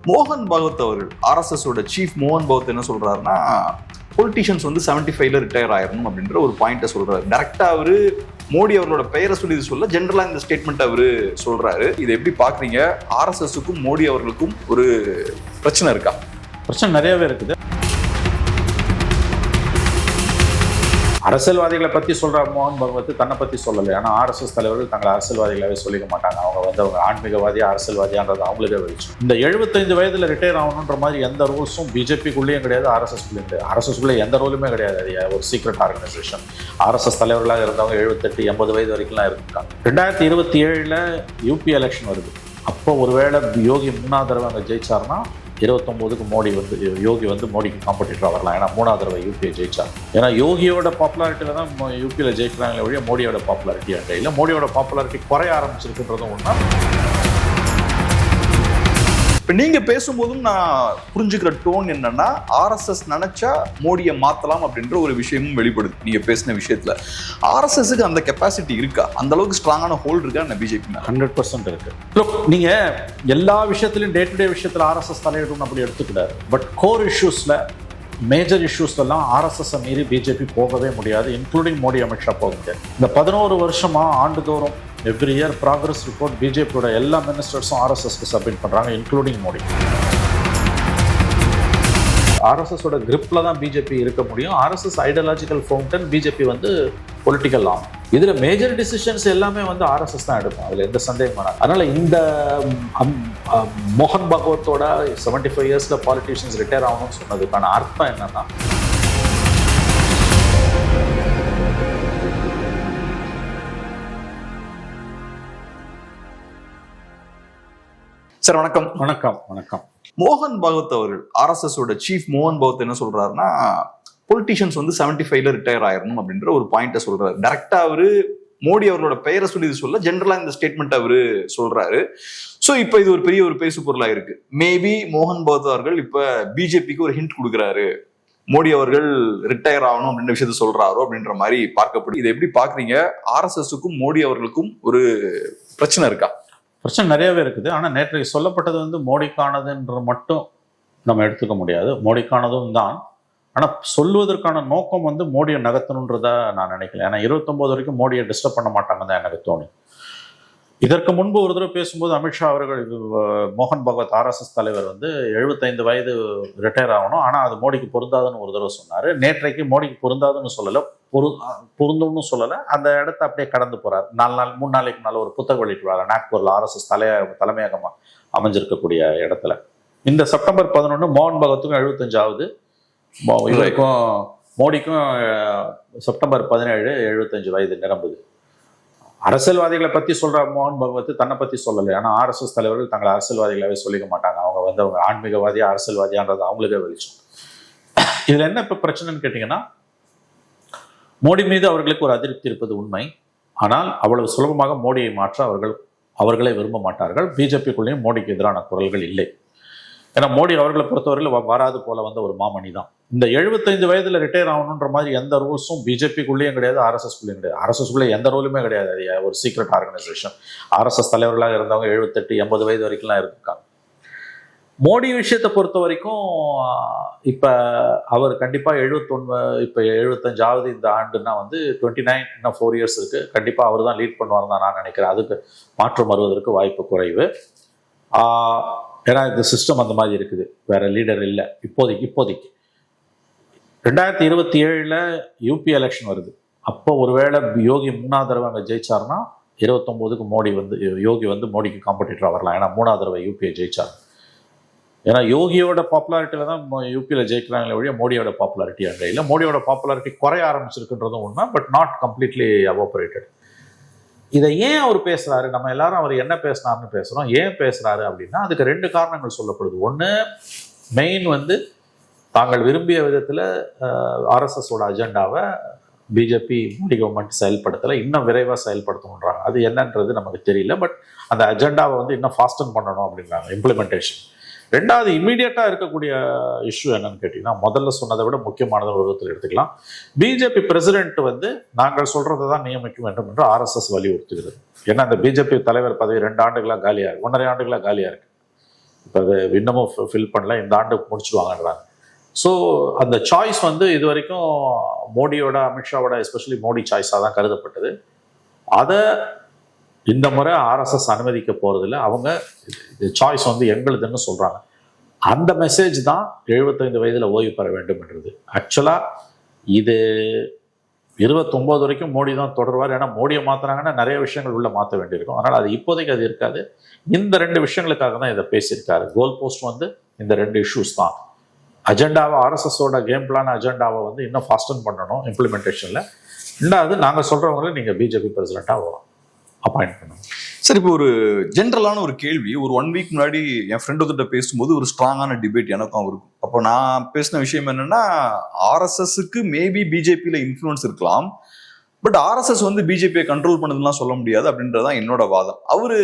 மோகன் பகவத் அவர்கள் ஆர்எஸ்எஸோட சீஃப் மோகன் பகவத் என்ன சொல்றாருன்னா, பொலிட்டிஷியன்ஸ் வந்து 75ல ரிட்டையர் ஆயிரணும் அப்படின்ற ஒரு பாயிண்ட்டை சொல்றாரு. டைரக்டா அவரு மோடி அவர்களோட பெயரை சொல்லி சொல்ல ஜென்ரலா இந்த ஸ்டேட்மெண்ட் அவரு சொல்றாரு. இதை எப்படி பாக்குறீங்க? ஆர்எஸ்எஸ்க்கும் மோடி அவர்களுக்கும் ஒரு பிரச்சனை இருக்கா? பிரச்சனை நிறையவே இருக்குது. அரசியல்வாதிகளை பத்தி சொல்ற மோகன் பகவத் தன்னை பத்தி சொல்லலை. ஆனா ஆர்எஸ்எஸ் தலைவர்கள் தங்களை அரசியல்வாதிகளாவே சொல்லிக்க மாட்டாங்க. அவங்க ஆன்மீகவாதி அரசியல்வாதியான்றது அவங்களுக்கே வெளிச்சு. இந்த 75 வயதுல ரிட்டையர் ஆகணுன்ற மாதிரி எந்த ரூல்ஸும் பிஜேபிக்குள்ளேயும் கிடையாது, ஆர்எஸ்எஸ்குள்ளேயும் கிடையாது. ஆர்எஸ்எஸ்குள்ளே எந்த ரூலுமே கிடையாது. அது ஒரு சீக்ரெட் ஆர்கனைசேஷன். ஆர்எஸ்எஸ் தலைவர்களாக இருந்தவங்க 78, 80 வயது வரைக்கும்லாம் இருக்காங்க. 2027 யூபி எலெக்ஷன் வருது. அப்போ ஒருவேளை யோகி 3வது தடவை அங்கே ஜெயிச்சார்னா 29க்கு யோகி மோடிக்கு காம்படிட்டராக வரலாம். ஏன்னா 3வது தடவை யூபியை ஜெயிச்சார். ஏன்னா யோகியோட பாப்புலாரிட்டியில் தான் யூபியில் ஜெயிக்கிறாங்களே ஒழிய மோடியோட பாப்புலாரிட்டி அங்கே இல்லை. மோடியோட பாப்புலாரிட்டி குறைய ஆரம்பிச்சிருக்குன்றதும் ஒன்றா. இப்போ நீங்க பேசும்போதும் நான் புரிஞ்சுக்கிற டோன் என்னன்னா, ஆர்எஸ்எஸ் நினைச்சா மோடியை மாத்தலாம் அப்படின்ற ஒரு விஷயமும் வெளிப்படுது நீங்க பேசின விஷயத்துல. ஆர்எஸ்எஸ்க்கு அந்த கெப்பாசிட்டி இருக்கா? அந்த அளவுக்கு ஸ்ட்ராங்கான ஹோல்ட் இருக்கா இந்த பிஜேபி? 100% இருக்கு. நீங்க எல்லா விஷயத்திலும் டே டு டே விஷயத்துல ஆர்எஸ்எஸ் தலையிடும் அப்படி எடுத்துக்கூடாது. பட் கோர் இஷ்யூஸ்ல, மேஜர் இஷ்யூஸ்லாம் ஆர்எஸ்எஸ் மீறி பிஜேபி போகவே முடியாது. இன்க்ளூடிங் மோடி, அமித்ஷா போக முடியாது. இந்த 11 வருஷமா ஆண்டுதோறும் எவ்ரி இயர் ப்ராக்ரஸ் ரிப்போர்ட் பிஜேபியோட எல்லா மினிஸ்டர்ஸும் ஆர்எஸ்எஸ்க்கு சப்மிட் பண்ணுறாங்க, இன்க்ளூடிங் மோடி. ஆர்எஸ்எஸோட கிரிப்பில் தான் பிஜேபி இருக்க முடியும். RSS ideological fountain, BJP political arm. இதில் மேஜர் டிசிஷன்ஸ் எல்லாமே ஆர்எஸ்எஸ் தான் எடுக்கும், அதில் எந்த சந்தேகம் வேணாம். அதனால் இந்த மோகன் பகவத்தோட 75 இயர்ஸில் பாலிட்டிஷியன்ஸ் ரிட்டையர் ஆகணும்னு சொன்னதுக்கான அர்த்தம் என்னன்னா, சார் வணக்கம். வணக்கம். வணக்கம். மோகன் பகவத் அவர்கள் ஆர்எஸ்எஸோட சீஃப் மோகன் பகவத் என்ன சொல்றாருன்னா, பொலிட்டிஷியன்ஸ் 75ல ரிட்டையர் ஆயிரணும் அப்படின்ற ஒரு பாயிண்ட்டை சொல்றாரு. டைரக்டா அவரு மோடி அவர்களோட பெயரை சொல்லி சொல்ல ஜென்ரலா இந்த ஸ்டேட்மெண்ட் அவரு சொல்றாரு. சோ இப்ப இது ஒரு பெரிய ஒரு பேசு பொருளா இருக்கு. மேபி மோகன் பகவத் அவர்கள் இப்ப பிஜேபிக்கு ஒரு ஹிண்ட் கொடுக்குறாரு, மோடி அவர்கள் ரிட்டையர் ஆகணும் அப்படின்ற விஷயத்த சொல்றாரோ அப்படின்ற மாதிரி பார்க்கப்படுது. இதை எப்படி பாக்குறீங்க? ஆர்எஸ்எஸ்க்கும் மோடி அவர்களுக்கும் ஒரு பிரச்சனை இருக்கா? பிரச்சனை நிறையவே இருக்குது. ஆனால் நேற்றைக்கு சொல்லப்பட்டது மோடிக்கானதுன்ற மட்டும் நம்ம எடுத்துக்க முடியாது. மோடிக்கானதும் தான். ஆனால் சொல்லுவதற்கான நோக்கம் மோடியை நகர்த்தணுன்றதை நான் நினைக்கல. ஏன்னா 29 வரைக்கும் மோடியை டிஸ்டர்ப் பண்ண மாட்டாங்க தான் எனக்கு தோணும். இதற்கு முன்பு ஒரு தடவை பேசும்போது அமித்ஷா அவர்கள், மோகன் பகவத் ஆர்எஸ்எஸ் தலைவர் 75 வயது ரிட்டையர் ஆகணும், ஆனால் அது மோடிக்கு பொருந்தாதுன்னு ஒரு தடவை சொன்னார். நேற்றைக்கு மோடிக்கு பொருந்தாதுன்னு சொல்லலை, பொருந்தும்னு சொல்லலை. அந்த இடத்த அப்படியே கடந்து போகிறார். 3 நாளைக்கு மேலே ஒரு புத்தக வெளியிட்டுவாங்க நாக்பூரில், ஆர்எஸ்எஸ் தலைமையகமாக அமைஞ்சிருக்கக்கூடிய இடத்துல. இந்த செப்டம்பர் 11 மோகன் பகவத்துக்கும் 75 ஆகுது. இவருக்கும் மோடிக்கும் செப்டம்பர் 17 75 வயது நிரம்புது. அரசியல்வாதிகளை பத்தி சொல்ற மோகன் பகவத் தன்னை பத்தி சொல்லலை. ஆனா ஆர்எஸ்எஸ் தலைவர்கள் தங்களை அரசியல்வாதிகளாவே சொல்லிக்க மாட்டாங்க. அவங்க ஆன்மீகவாதி அரசியல்வாதியான்றது அவங்களுக்கே வெளிச்சம். இதுல என்ன இப்ப பிரச்சனைன்னு கேட்டீங்கன்னா, மோடி மீது அவர்களுக்கு ஒரு அதிருப்தி இருப்பது உண்மை. ஆனால் அவ்வளவு சுலபமாக மோடியை மாற்ற அவர்களே விரும்ப மாட்டார்கள். பிஜேபிக்குள்ளேயும் மோடிக்கு எதிரான குரல்கள் இல்லை. ஏன்னா மோடி அவர்களை பொறுத்தவரையில் வராது போல ஒரு மாமணி தான். இந்த 75 வயதுல ரிட்டையர் ஆகணுன்ற மாதிரி எந்த ரூல்ஸும் பிஜேபிக்குள்ளேயும் கிடையாது, ஆர்எஸ்எஸ்குள்ளேயும் கிடையாது. ஆர்எஸ்எஸ்குள்ளே எந்த ரூலுமே கிடையாது. அது ஒரு சீக்ரெட் ஆர்கனைசேஷன். ஆர்எஸ்எஸ் தலைவர்களாக இருந்தவங்க 78, 80 வயது வரைக்கும்லாம் இருக்காங்க. மோடி விஷயத்தை பொறுத்த வரைக்கும் இப்போ அவர் கண்டிப்பாக 71, இப்போ 75ஆவது இந்த ஆண்டுன்னா 29, இன்னும் 4 இயர்ஸ் இருக்கு. கண்டிப்பாக அவர் தான் லீட் பண்ணுவார் தான் நான் நினைக்கிறேன். அதுக்கு மாற்றம் வருவதற்கு வாய்ப்பு குறைவு. ஏன்னா இந்த சிஸ்டம் அந்த மாதிரி இருக்குது, வேற லீடர் இல்லை இப்போதைக்கு. 2027 யூபி எலெக்ஷன் வருது. அப்போ ஒருவேளை யோகி 3வது தடவை அங்கே ஜெயிச்சார்னா 29க்கு யோகி மோடிக்கு காம்படிட்டராக வரலாம். ஏன்னா 3வது தடவை யூபியை ஜெயிச்சார். ஏன்னா யோகியோட பாப்புலாரிட்டியில் தான் யூபியில் ஜெயிக்கிறாங்களே ஒழிய மோடியோட பாப்புலாரிட்டி அங்கே இல்லை. மோடியோட பாப்புலாரிட்டி குறைய ஆரம்பிச்சிருக்குன்றதும் உண்மை, பட் நாட் கம்ப்ளீட்லி எவாபரேட்டட். இதை ஏன் அவர் பேசுறாரு? நம்ம எல்லாரும் அவர் என்ன பேசினார்னு பேசுகிறோம். ஏன் பேசுறாரு அப்படின்னா அதுக்கு 2 காரணங்கள் சொல்லப்படுது. ஒன்று, மெயின் தாங்கள் விரும்பிய விதத்தில் ஆர்எஸ்எஸோட அஜெண்டாவை பிஜேபி மோடி கவர்மெண்ட் செயல்படுத்தலை, இன்னும் விரைவாக செயல்படுத்தணுன்றாங்க. அது என்னன்றது நமக்கு தெரியல. பட் அந்த அஜெண்டாவை இன்னும் ஃபாஸ்டன் பண்ணணும் அப்படின்றாங்க, இம்ப்ளிமெண்டேஷன். 2வது, இம்மீடியட்டாக இருக்கக்கூடிய இஷ்யூ என்னன்னு கேட்டிங்கன்னா, முதல்ல சொன்னதை விட முக்கியமானது ஒரு விதத்தில் எடுத்துக்கலாம். பிஜேபி பிரசிடென்ட் நாங்கள் சொல்றதை தான் நியமிக்க வேண்டும் என்று ஆர்எஸ்எஸ் வலியுறுத்துகிறது. ஏன்னா அந்த பிஜேபி தலைவர் பதவி 2 ஆண்டுகளாக காலியாக இருக்கு, 1.5 ஆண்டுகளாக காலியாக இருக்கு. இப்போ அது இன்னமும் ஃபில் பண்ணல, இந்த ஆண்டு முடிச்சுடுவாங்கன்றாங்க. ஸோ அந்த சாய்ஸ் வந்து இது வரைக்கும் மோடியோட, அமித்ஷாவோட, எஸ்பெஷலி மோடி சாய்ஸாக தான் கருதப்பட்டது. அதை இந்த முறை ஆர்எஸ்எஸ் அனுமதிக்க போகிறதில்ல. அவங்க சாய்ஸ் வந்து எங்களுதுன்னு சொல்கிறாங்க. அந்த மெசேஜ் தான் 75 வயதில் ஓய்வு பெற வேண்டும் என்றது. ஆக்சுவலாக இது 29 வரைக்கும் மோடி தான் தொடர்வார். ஏன்னா மோடியை மாற்றினாங்கன்னா நிறைய விஷயங்கள் உள்ள மாற்ற வேண்டியிருக்கும். அதனால் அது இப்போதைக்கு அது இருக்காது. இந்த 2 விஷயங்களுக்காக தான் இதை பேசியிருக்காரு. கோல் போஸ்ட் வந்து இந்த 2 இஷ்யூஸ் தான். அஜெண்டாவை, ஆர்எஸ்எஸோட கேம் பிளான் அஜெண்டாவை வந்து இன்னும் ஃபாஸ்டன் பண்ணணும் இம்ப்ளிமெண்டேஷனில். ரெண்டாவது, நாங்கள் சொல்கிறவங்கள நீங்கள் பிஜேபி பிரசிடெண்ட்டாக அப்பாயிண்ட் பண்ணணும். சார், இப்போ ஒரு ஜென்ரலான ஒரு கேள்வி. ஒரு 1 வீக் முன்னாடி என் ஃப்ரெண்ட் ஒருத்த பேசும்போது ஒரு ஸ்ட்ராங்கான டிபேட் எனக்கும் அவருக்கும். அப்போ நான் பேசின விஷயம் என்னன்னா, ஆர்எஸ்எஸ்க்கு மேபி பிஜேபியில் இன்ஃப்ளூயன்ஸ் இருக்கலாம், பட் ஆர்எஸ்எஸ் வந்து பிஜேபியை கண்ட்ரோல் பண்ணதுலாம் சொல்ல முடியாது அப்படின்றதான் என்னோட வாதம். அவரு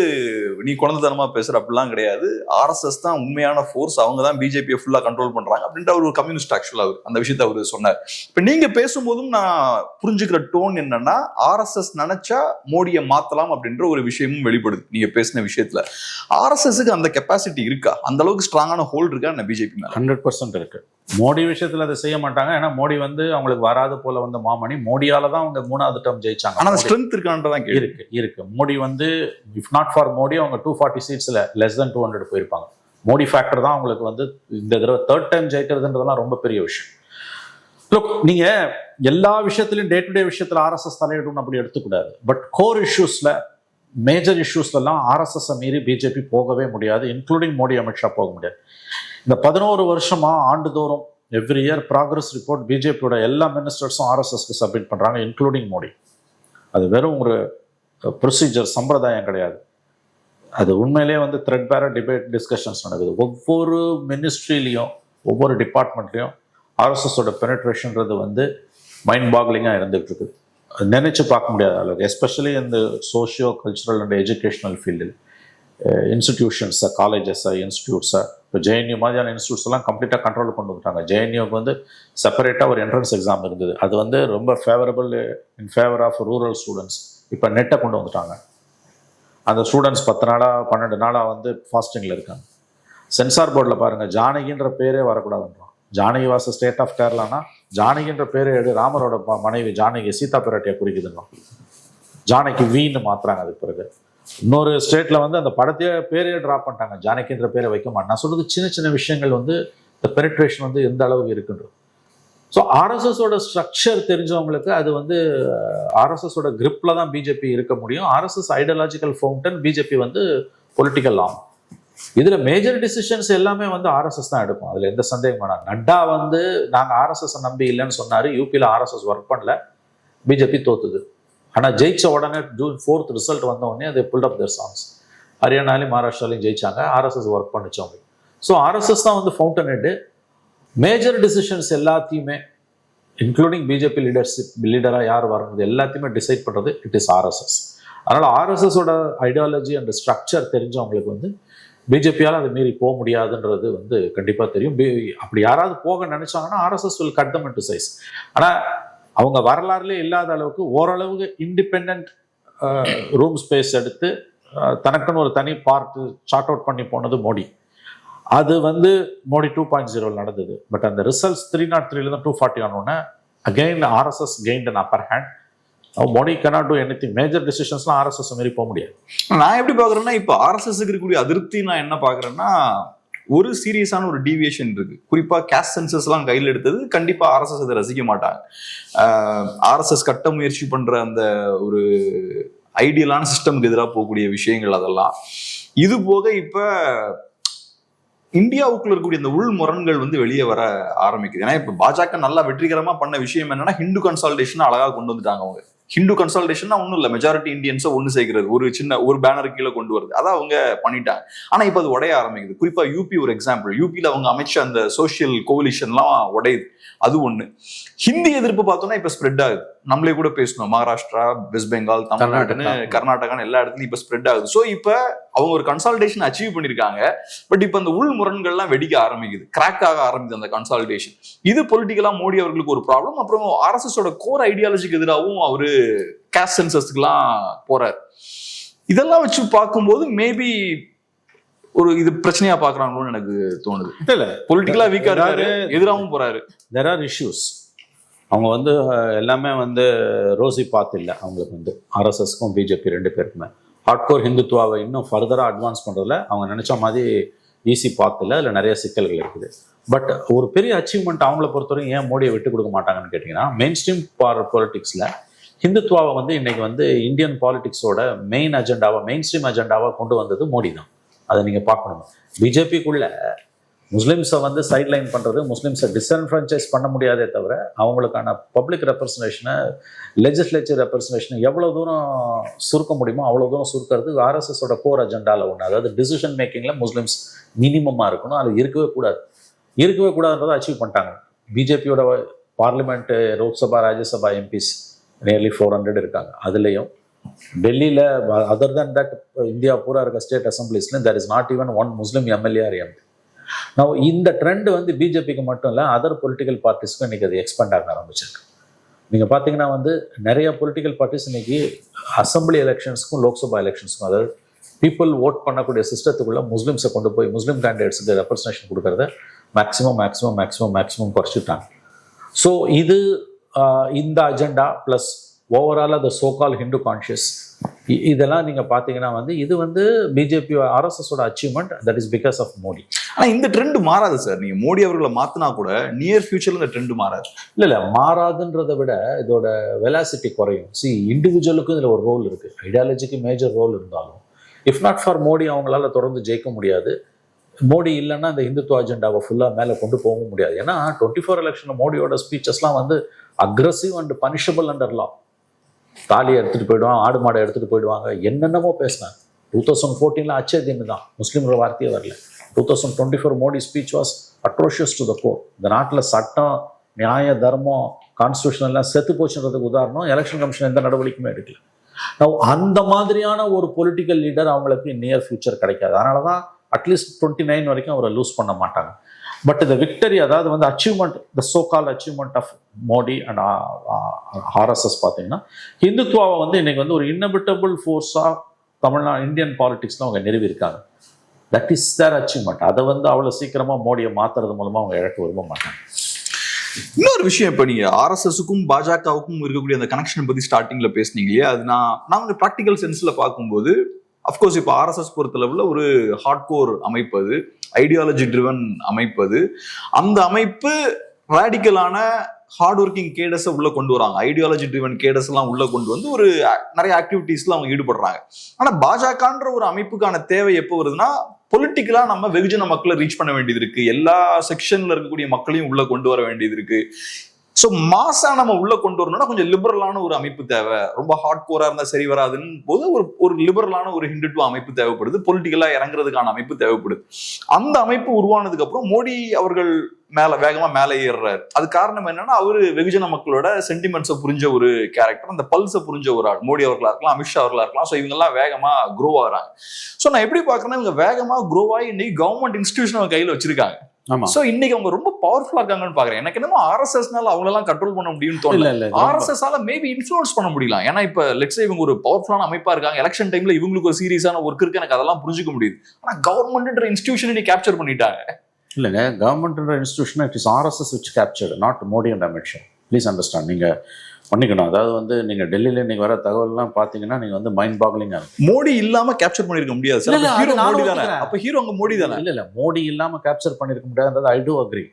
நீ குழந்தைத்தனமா பேசுற, அப்படிலாம் கிடையாது, ஆர்எஸ்எஸ் தான் உண்மையான ஃபோர்ஸ், அவங்க தான் பிஜேபியை ஃபுல்லா கண்ட்ரோல் பண்றாங்க அப்படின்ற ஒரு கம்யூனிஸ்ட் ஆக்சுவலா அவர் அந்த விஷயத்த அவர் சொன்னார். இப்ப நீங்க பேசும்போதும் நான் புரிஞ்சுக்கிற டோன் என்னன்னா, ஆர்எஸ்எஸ் நினைச்சா மோடியை மாத்தலாம் அப்படின்ற ஒரு விஷயமும் வெளிப்படுது நீங்க பேசின விஷயத்துல. ஆர்எஸ்எஸ்க்கு அந்த கெப்பாசிட்டி இருக்கா? அந்த அளவுக்கு ஸ்ட்ராங்கான ஹோல்ட் இருக்கா என்ன பிஜேபி மேல? 100% இருக்கு. மோடி விஷயத்துல அதை செய்ய மாட்டாங்க. ஏன்னா மோடி வந்து அவங்களுக்கு வராது போல வந்த மாமணி. மோடியால தான் அவங்க 3வது டேர்ம் ஜெயிச்சாங்க. ஆனா ஸ்ட்ரென்த் இருக்கான்றதான் இருக்கு. மோடி வந்து இஃப் நாட் ஃபார் மோடி அவங்க 240 சீட்ஸ்ல லெஸ் தென் 200 போயிருப்பாங்க. மோடி ஃபேக்டர் தான் அவங்களுக்கு வந்து இந்த தடவை 3rd டைம் ஜெயிக்கிறதுன்றதெல்லாம் ரொம்ப பெரிய விஷயம். நீங்க எல்லா விஷயத்திலும் டே டு டே விஷயத்துல ஆர்எஸ்எஸ் தலையிடும் அப்படி எடுத்துக்கூடாது. பட் கோர் இஷ்யூஸ்ல, மேஜர் இஷ்யூஸ்லாம் ஆர்எஸ்எஸ் மீறி பிஜேபி போகவே முடியாது, இன்க்ளூடிங் மோடி, அமித்ஷா போக முடியாது. இந்த 11 வருஷமா ஆண்டுதோறும் எவ்ரி இயர் ப்ராக்ரஸ் ரிப்போர்ட் பிஜேபியோட எல்லா மினிஸ்டர்ஸும் ஆர்எஸ்எஸ்க்கு சப்மிட் பண்றாங்க, இன்க்ளூடிங் மோடி. அது வெறும் ஒரு ப்ரொசீஜர், சம்பிரதாயம் கிடையாது. அது உண்மையிலேயே வந்து த்ரெட் பேர டிபேட் டிஸ்கஷன்ஸ் நடக்குது. ஒவ்வொரு மினிஸ்ட்ரிலையும், ஒவ்வொரு டிபார்ட்மெண்ட்லையும் ஆர்எஸ்எஸோட பெனட்ரேஷன்றது வந்து மைண்ட் பாக்லிங்காக இருந்துகிட்டு இருக்குது. நினைச்சு பார்க்க முடியாத அளவுக்கு, எஸ்பெஷலி இந்த சோஷியோ கல்ச்சுரல் அண்ட் எஜுகேஷனல் ஃபீல்டில் இன்ஸ்டிடியூஷன்ஸை, காலேஜஸை, இன்ஸ்டியூட்ஸை, இப்போ ஜேஎன்யூ மாதிரியான இன்ஸ்டியூட்ஸ் எல்லாம் கம்ப்ளீட்டாக கண்ட்ரோல் கொண்டு வந்துட்டாங்க. ஜேஎன்யூக்கு வந்து செப்பரேட்டாக ஒரு என்ட்ரன்ஸ் எக்ஸாம் இருந்தது. அது வந்து ரொம்ப favourable in favour of rural students. இப்போ நெட்டை கொண்டு வந்துட்டாங்க. அந்த ஸ்டூடெண்ட்ஸ் 10 நாளாக 12 நாளாக வந்து ஃபாஸ்டிங்கில் இருக்காங்க. சென்சார் போர்டில் பாருங்கள், ஜானகின்ற பேரே வரக்கூடாதுன்றான். ஜானகி வாச ஸ்டேட் ஆஃப் கேரளானா ஜானகின்ற பேரே எடு, ராமரோட மனைவி ஜானகி சீதா பிராட்டியை குறிக்குதுன்னா ஜானகி வீன்னு மாத்துறாங்க. அதுக்கு பிறகு இன்னொரு ஸ்டேட்ல வந்து அந்த படத்தையே பேரையே ட்ராப் பண்ணிட்டாங்க, ஜானகின்ற பேரை வைக்க மாட்டேன். நான் சொல்றது சின்ன சின்ன விஷயங்கள் வந்து இந்த பெனிட்ரேஷன் வந்து எந்த அளவுக்கு இருக்குன்றது. ஸோ ஆர்எஸ்எஸோட ஸ்ட்ரக்சர் தெரிஞ்சவங்களுக்கு அது வந்து ஆர்எஸ்எஸோட கிரிப்ல தான் பிஜேபி இருக்க முடியும். ஆர்எஸ்எஸ் ஐடியாலஜிக்கல் ஃபவுண்டன், பிஜேபி வந்து பொலிட்டிக்கல் ஆம். இதுல மேஜர் டிசிஷன்ஸ் எல்லாமே வந்து ஆர்எஸ்எஸ் தான் எடுக்கும், அதுல எந்த சந்தேகம் வேணாம். நட்டா வந்து நாங்க ஆர்எஸ்எஸ் நம்பி இல்லைன்னு சொன்னாரு. யூபியில் ஆர்எஸ்எஸ் ஒர்க் பண்ணல, பிஜேபி தோத்துது. ஆனால் ஜெயிச்ச உடனே June 4th ரிசல்ட் வந்த உடனே அதை புல்ட் அப் தேர் சாங்ஸ். ஹரியானாலையும் மகாராஷ்டிராலையும் ஜெயிச்சாங்க, ஆர்எஸ்எஸ் ஒர்க் பண்ணிச்சவங்க. ஸோ ஆர்எஸ்எஸ் தான் வந்து ஃபவுண்டன் ஹெட். மேஜர் டிசிஷன்ஸ் எல்லாத்தையுமே, இன்க்ளூடிங் பிஜேபி லீடராக யார் வரணும் எல்லாத்தையுமே டிசைட் பண்ணுறது இட் இஸ் ஆர்எஸ்எஸ். அதனால் ஆர்எஸ்எஸோட ஐடியாலஜி அண்ட் ஸ்ட்ரக்சர் தெரிஞ்சவங்களுக்கு வந்து பிஜேபியால் அதை மீறி போக முடியாதுன்றது வந்து கண்டிப்பாக தெரியும். அப்படி யாராவது போக நினைச்சாங்கன்னா RSS will cut them into size. ஆனால் அவங்க வரலாறுலே இல்லாத அளவுக்கு ஓரளவுக்கு இண்டிபெண்ட் ரூம் ஸ்பேஸ் எடுத்து தனக்குன்னு ஒரு தனி பார்ட் சார்ட் அவுட் பண்ணி போனது மோடி. அது வந்து மோடி 2.0 நடந்தது. பட் அந்த ரிசல்ட்ஸ் 303 தான் 240 ஆனோடனே again RSS gained an upper hand. Modi cannot do anything. Major டிசிஷன்ஸ்லாம் ஆர்எஸ்எஸ் மாரி போக முடியாது. நான் எப்படி பாக்குறேன்னா, இப்போ ஆர்எஸ்எஸ்க்கு இருக்கக்கூடிய அதிருப்தி நான் என்ன பாக்குறேன்னா, ஒரு சீரியஸான ஒரு டீவியேஷன் இருக்கு. குறிப்பா கேஸ்ட் சென்சஸ் எல்லாம் கையில் எடுத்தது கண்டிப்பா ஆர்எஸ்எஸ் அதை ரசிக்க மாட்டாங்க. ஆர்எஸ்எஸ் கட்ட முயற்சி பண்ற அந்த ஒரு ஐடியலான சிஸ்டமுக்கு எதிராக போகக்கூடிய விஷயங்கள் அதெல்லாம். இது போக இப்ப இந்தியாவுக்குள்ள இருக்கக்கூடிய இந்த உள் முரண்கள் வந்து வெளியே வர ஆரம்பிக்குது. ஏன்னா இப்ப பாஜக நல்லா வெற்றிகரமா பண்ண விஷயம் என்னன்னா, ஹிந்து கன்சால்டேஷன் அழகா கொண்டு வந்துட்டாங்க. அவங்க ஹிந்து கன்சால்டேஷன் ஒன்றும் இல்லை, மெஜாரிட்டி இந்தியன்ஸை ஒன்று சேர்க்கிறது, ஒரு சின்ன ஒரு பேனர் கீழே கொண்டு வருது, அதான் அவங்க பண்ணிட்டாங்க. ஆனால் இப்போ அது உடைய ஆரம்பிக்குது. குறிப்பா யூபி ஒரு எக்ஸாம்பிள். யூபியில் அவங்க அமைச்ச அந்த சோசியல் கோலிஷன்லாம் உடையுது. அது ஒண்ணு. ஹிந்தி எதிர்ப்பு பார்த்தோம்னா இப்ப ஸ்ப்ரெட் ஆகுது. நம்மளே கூட பேசணும், மகாராஷ்டிரா, வெஸ்ட் பெங்கால், தமிழ்நாடுன்னு, கர்நாடகான்னு எல்லா இடத்துலயும் இப்ப ஸ்ப்ரெட் ஆகுது. ஸோ இப்ப அவங்க ஒரு கன்சால்டேஷன் அச்சீவ் பண்ணிருக்காங்க. பட் இப்ப அந்த உள் முரண்கள்லாம் வெடிக்க ஆரம்பிக்குது, கிராக் ஆக ஆரம்பிக்குது அந்த கன்சால்டேஷன். இது பொலிட்டிக்கலா மோடி அவர்களுக்கு ஒரு ப்ராப்ளம். அப்புறம் ஆர்எஸ்எஸோட கோர் ஐடியாலஜிக்கு எதிராகவும் அவரு கேஸ்ட் சென்சஸ்க்குலாம் போறாரு. இதெல்லாம் வச்சு பார்க்கும்போது மேபி ஒரு இது பிரச்சனையா பாக்குறாங்களோன்னு எனக்கு தோணுது. இல்ல பொலிட்டிக்கலா வீக்கா இருக்காரு, எதிராகவும் போறாரு. there are issues. அவங்க வந்து எல்லாமே வந்து ரோசி பாத் இல்லை அவங்களுக்கு வந்து ஆர்எஸ்எஸ்க்கும் பிஜேபி ரெண்டு பேருக்குமே ஹார்ட்கோர் ஹிந்துத்துவாவை இன்னும் ஃபர்தராக அட்வான்ஸ் பண்ணுறதுல அவங்க நினச்ச மாதிரி ஈஸி பாத் இல்லை, அதில் நிறைய சிக்கல்கள் இருக்குது. பட் ஒரு பெரிய அச்சீவ்மெண்ட் அவங்கள பொறுத்தவரைக்கும் ஏன் மோடியை விட்டு கொடுக்க மாட்டாங்கன்னு கேட்டிங்கன்னா, மெயின் ஸ்ட்ரீம் பொலிட்டிக்ஸில் ஹிந்துத்துவாவை வந்து இன்னைக்கு வந்து இந்தியன் பாலிடிக்ஸோட மெயின் ஸ்ட்ரீம் அஜெண்டாவை கொண்டு வந்தது மோடி தான். அதை நீங்கள் பார்க்கணும். பிஜேபிக்குள்ள முஸ்லிம்ஸை வந்து சைட்லைன் பண்ணுறது, முஸ்லிம்ஸை டிஸ்என்ஃப்ரான்ச்சைஸ் பண்ண முடியாதே தவிர அவங்களுக்கான பப்ளிக் ரெப்ரசன்டேஷனை, லெஜிஸ்லேச்சர் ரெப்ரசன்டேஷனை எவ்வளோ தூரம் சுருக்க முடியுமோ அவ்வளோ தூரம் சுருக்கிறது ஆர்எஸ்எஸோட கோர் அஜெண்டாவில் ஒன்று. அதாவது டிசிஷன் மேக்கிங்கில் முஸ்லிம்ஸ் மினிமமாக இருக்கணும், அது இருக்கவே கூடாதுன்றதை அச்சீவ் பண்ணிட்டாங்க. பிஜேபியோட parliament, Lok Sabha, Rajya Sabha MPs nearly 400 இருக்காங்க. அதுலேயும் டெல்லியில் அதர் தேன் தட் இந்தியா பூரா இருக்க ஸ்டேட் அசம்பிளிஸ்லையும் there is not even one Muslim MLA or MP. நான் இந்த ட்ரெண்ட் வந்து பிஜேபிக்கு மட்டும் இல்லை, அதர் பொலிட்டிக்கல் பார்ட்டிஸ்க்கும் இன்றைக்கி அது எக்ஸ்பேண்ட் ஆக ஆரம்பிச்சிருக்கு. நீங்கள் பார்த்தீங்கன்னா வந்து நிறைய பொலிட்டிக்கல் பார்ட்டிஸ் இன்னைக்கு அசம்பிளி எலெக்ஷன்ஸ்க்கும் லோக்சபா எலெக்ஷன்ஸ்க்கும், அதாவது பீப்புள் ஓட் பண்ணக்கூடிய சிஸ்டத்துக்குள்ள முஸ்லீம்ஸை கொண்டு போய் முஸ்லீம் கேண்டிடேட்ஸுக்கு ரெப்ரசன்டேஷன் கொடுக்கறத மேக்ஸிமம் குறைச்சிட்டாங்க. ஸோ இது இந்த அஜெண்டா ப்ளஸ் ஓவரால் அந்த சோகால் ஹிந்து கான்ஷியஸ் இதெல்லாம் நீங்கள் பார்த்தீங்கன்னா வந்து இது வந்து பிஜேபி ஆர்எஸ்எஸோட achievement. That is because of Modi. ஆனால் இந்த ட்ரெண்ட் மாறாது சார். நீங்கள் மோடி அவர்களை மாற்றினா கூட நியர் ஃபியூச்சரில் இந்த ட்ரெண்ட் மாறாது. இல்லை மாறாதுன்றதை விட இதோட வெலாசிட்டி குறையும். இண்டிவிஜுவலுக்கும் இதில் ஒரு ரோல் இருக்குது, ஐடியாலஜிக்கு மேஜர் ரோல் இருந்தாலும் இஃப் நாட் ஃபார் மோடி அவங்களால தொடர்ந்து ஜெயிக்க முடியாது. மோடி இல்லைன்னா இந்த இந்துத்துவ அஜெண்டாவை ஃபுல்லாக மேலே கொண்டு போகவும் முடியாது. ஏன்னா 24 எலெக்ஷனில் மோடியோட ஸ்பீச்சஸ்லாம் வந்து அக்ரஸிவ் அண்ட் பனிஷபிள் அண்டர் லா. தாலியை எடுத்துகிட்டு போயிடுவாங்க, ஆடு மாடை எடுத்துகிட்டு போயிடுவாங்க, என்னென்னமோ பேசினாங்க. 2014 அச்சே தின்னு தான், முஸ்லீம்கிற வார்த்தையே வரல. 2024 Modi speech was atrocious to the core. இந்த நாட்டில் சட்டம், நியாய, தர்மம், கான்ஸ்டியூஷன் எல்லாம் செத்து போச்சுன்றதுக்கு உதாரணம் எலெக்ஷன் கமிஷன் எந்த நடவடிக்கையுமே எடுக்கல. அந்த மாதிரியான ஒரு பொலிட்டிக்கல் லீடர் அவங்களுக்கு நியர் ஃபியூச்சர் கிடைக்காது. அதனால தான் அட்லீஸ்ட் 29 வரைக்கும் அவரை லூஸ் பண்ண மாட்டாங்க. பட் இந்த விக்டரி, அதாவது வந்து achievement, the so called achievement of Modi and RSS பார்த்தீங்கன்னா ஹிந்துத்துவாவை வந்து இன்னைக்கு வந்து ஒரு இன்னபிட்டபிள் ஃபோர்ஸாக தமிழ்நாடு இந்தியன் பாலிடிக்ஸ்ல அவங்க நிறுவியிருக்காங்க. That is their achievement. அதை வந்து அவ்வளோ சீக்கிரமாக மோடியை மாற்றுறது மூலமாக அவங்க இழக்க விரும்ப மாட்டாங்க. இன்னொரு விஷயம், இப்போ நீங்க ஆர்எஸ்எஸ்க்கும் பாஜகவுக்கும் இருக்கக்கூடிய அந்த கனெக்ஷன் பத்தி ஸ்டார்டிங்ல பேசுனீங்க இல்லையா, அது நான் வந்து ப்ராக்டிக்கல் சென்ஸ்ல பார்க்கும்போது அஃப்கோர்ஸ் இப்போ ஆர்எஸ்எஸ் பொறுத்தளவுல ஒரு ஹார்ட்கோர் அமைப்பு, அது ஐடியாலஜி ட்ரிவன் அமைப்பு. அது அந்த அமைப்பு ராடிக்கலான ஹார்ட் ஒர்க்கிங் கேடஸை உள்ள கொண்டு வராங்க. ஐடியாலஜி ட்ரிவன் கேடஸ் எல்லாம் உள்ள கொண்டு வந்து ஒரு நிறைய ஆக்டிவிட்டீஸ்ல அவங்க ஈடுபடுறாங்க. ஆனா பாஜகன்ற ஒரு அமைப்புக்கான தேவை எப்போ வருதுன்னா, பொலிட்டிக்கலா நம்ம வெகுஜன மக்களை ரீச் பண்ண வேண்டியது இருக்கு, எல்லா செக்ஷன்ல இருக்கக்கூடிய மக்களையும் உள்ள கொண்டு வர வேண்டியது இருக்கு. ஸோ மாசா நம்ம உள்ள கொண்டு வரணும்னா கொஞ்சம் லிபரலான ஒரு அமைப்பு தேவை. ரொம்ப ஹார்ட் கோரா இருந்தா சரி வராதுன்னு போது ஒரு லிபரலான ஒரு ஹிந்துத்துவ அமைப்பு தேவைப்படுது, பொலிட்டிக்கலா இறங்குறதுக்கான அமைப்பு தேவைப்படுது. அந்த அமைப்பு உருவானதுக்கு அப்புறம் மோடி அவர்கள் வேகமா மேலே ஏறுறாரு. அது காரணம் என்னன்னா, அவரு வெகுஜன மக்களோட சென்டிமெண்ட்ஸை புரிஞ்ச ஒரு கேரக்டர், அந்த பல்ஸை புரிஞ்ச ஒரு ஆள். மோடி அவர்களா இருக்கலாம், அமித்ஷா அவர்களா இருக்கலாம். ஸோ இவங்க எல்லாம் வேகமா க்ரோ ஆகுறாங்க. ஸோ நான் எப்படி பாக்குறேன்னா, இவங்க வேகமா க்ரோ ஆகி இன்னைக்கு கவர்மெண்ட் இன்ஸ்டிடியூஷன் அவங்க கையில வச்சிருக்காங்க. சோ இன்னைக்கு அவங்க ரொம்ப பவர்ஃபுல்லா இருக்காங்கன்னு பாக்குறேன். எனக்கு என்னமோ ஆர்எஸ்எஸ்னால அவங்களெல்லாம் கண்ட்ரோல் பண்ண முடியும்னு தோணல. ஆர்எஸ்எஸ்ஸால மேபி இன்ஃப்ளூயன்ஸ் பண்ண முடியலாம். ஏன்னா இப்ப லெட்ஸ் சே இவங்க ஒரு பவர்ஃபுல்லான அமைப்பா இருக்காங்க, எலெக்ஷன் டைம்ல இவங்களுக்கு ஒரு சீரியஸான ஒர்க் இருக்கு, எனக்கு அதெல்லாம் புரிஞ்சுக்க முடியுது. ஆனா கவர்மெண்ட்ன்ற இன்ஸ்டிடியூஷனை கேப்சர் பண்ணிட்டாங்க. இல்லைங்க, கவர்மெண்ட்ன்ற institution it is RSS which captured, not Modi and Amit Shah. Please understand. நீங்க பண்ணிக்கணும். அதாவது வந்து நீங்க டெல்லியில இன்னைக்கு வர தகவல்லாம் பாத்தீங்கன்னா நீங்க வந்து மைண்ட் பாக்லிங்கா இருக்கு. மோடி இல்லாம கேப்சர் பண்ணிருக்க முடியாது சார். ஹீரோ மோடி தானே. அப்ப ஹீரோ அங்க மோடி தானே. இல்ல மோடி இல்லாம கேப்சர் பண்ணிருக்க முடியாதுன்றது ஐ டு அக்ரி.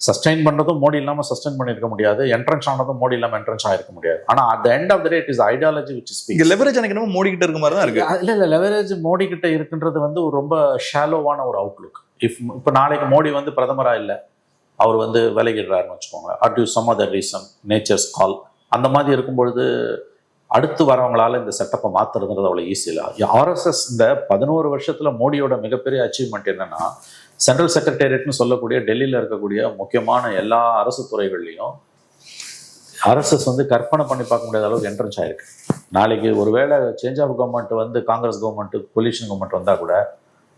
சஸ்டைன் பண்றதும் மோடி இல்லாம சஸ்டைன் பண்ணிருக்க முடியாது, என்ட்ரன்ஸ் ஆனதும் மோடி இல்லாம என்ட்ரன்ஸ் ஆயிருக்க முடியாது. ஆனா at the end of the day it is ideology which speaks. இங்க லெவரேஜ் எனக்கு என்னமோ மோடி கிட்ட இருக்க மாதிரி தான் இருக்கு. இல்ல லெவரேஜ் மோடி கிட்ட இருக்குன்றது வந்து ஒரு ரொம்ப ஷாலோவான ஒரு அவுட்லுக். இப்ப நாளைக்கு மோடி வந்து பிரதமரா இல்ல, அவர் வந்து விலகிடுறாருன்னு வச்சுக்கோங்க, or due some other reason, nature's call, அந்த மாதிரி இருக்கும்பொழுது அடுத்து வரவங்களால இந்த செட்டப்பை மாத்துறதுன்றது அவ்வளோ ஈஸி இல்லை. ஆர்எஸ்எஸ் இந்த 11 வருஷத்துல மோடியோட மிகப்பெரிய அச்சீவ்மெண்ட் என்னன்னா, சென்ட்ரல் செக்ரட்டேரியட்னு சொல்லக்கூடிய டெல்லியில் இருக்கக்கூடிய முக்கியமான எல்லா அரசு துறைகள்லையும் ஆர்எஸ்எஸ் வந்து கற்பனை பண்ணி பார்க்க முடியாத அளவுக்கு என்ட்ரன்ஸ் ஆயிருக்கு. நாளைக்கு ஒருவேளை சேஞ்ச் ஆஃப் கவர்மெண்ட் வந்து காங்கிரஸ் கவர்மெண்ட், கொலிஷன் கவர்மெண்ட் வந்தா கூட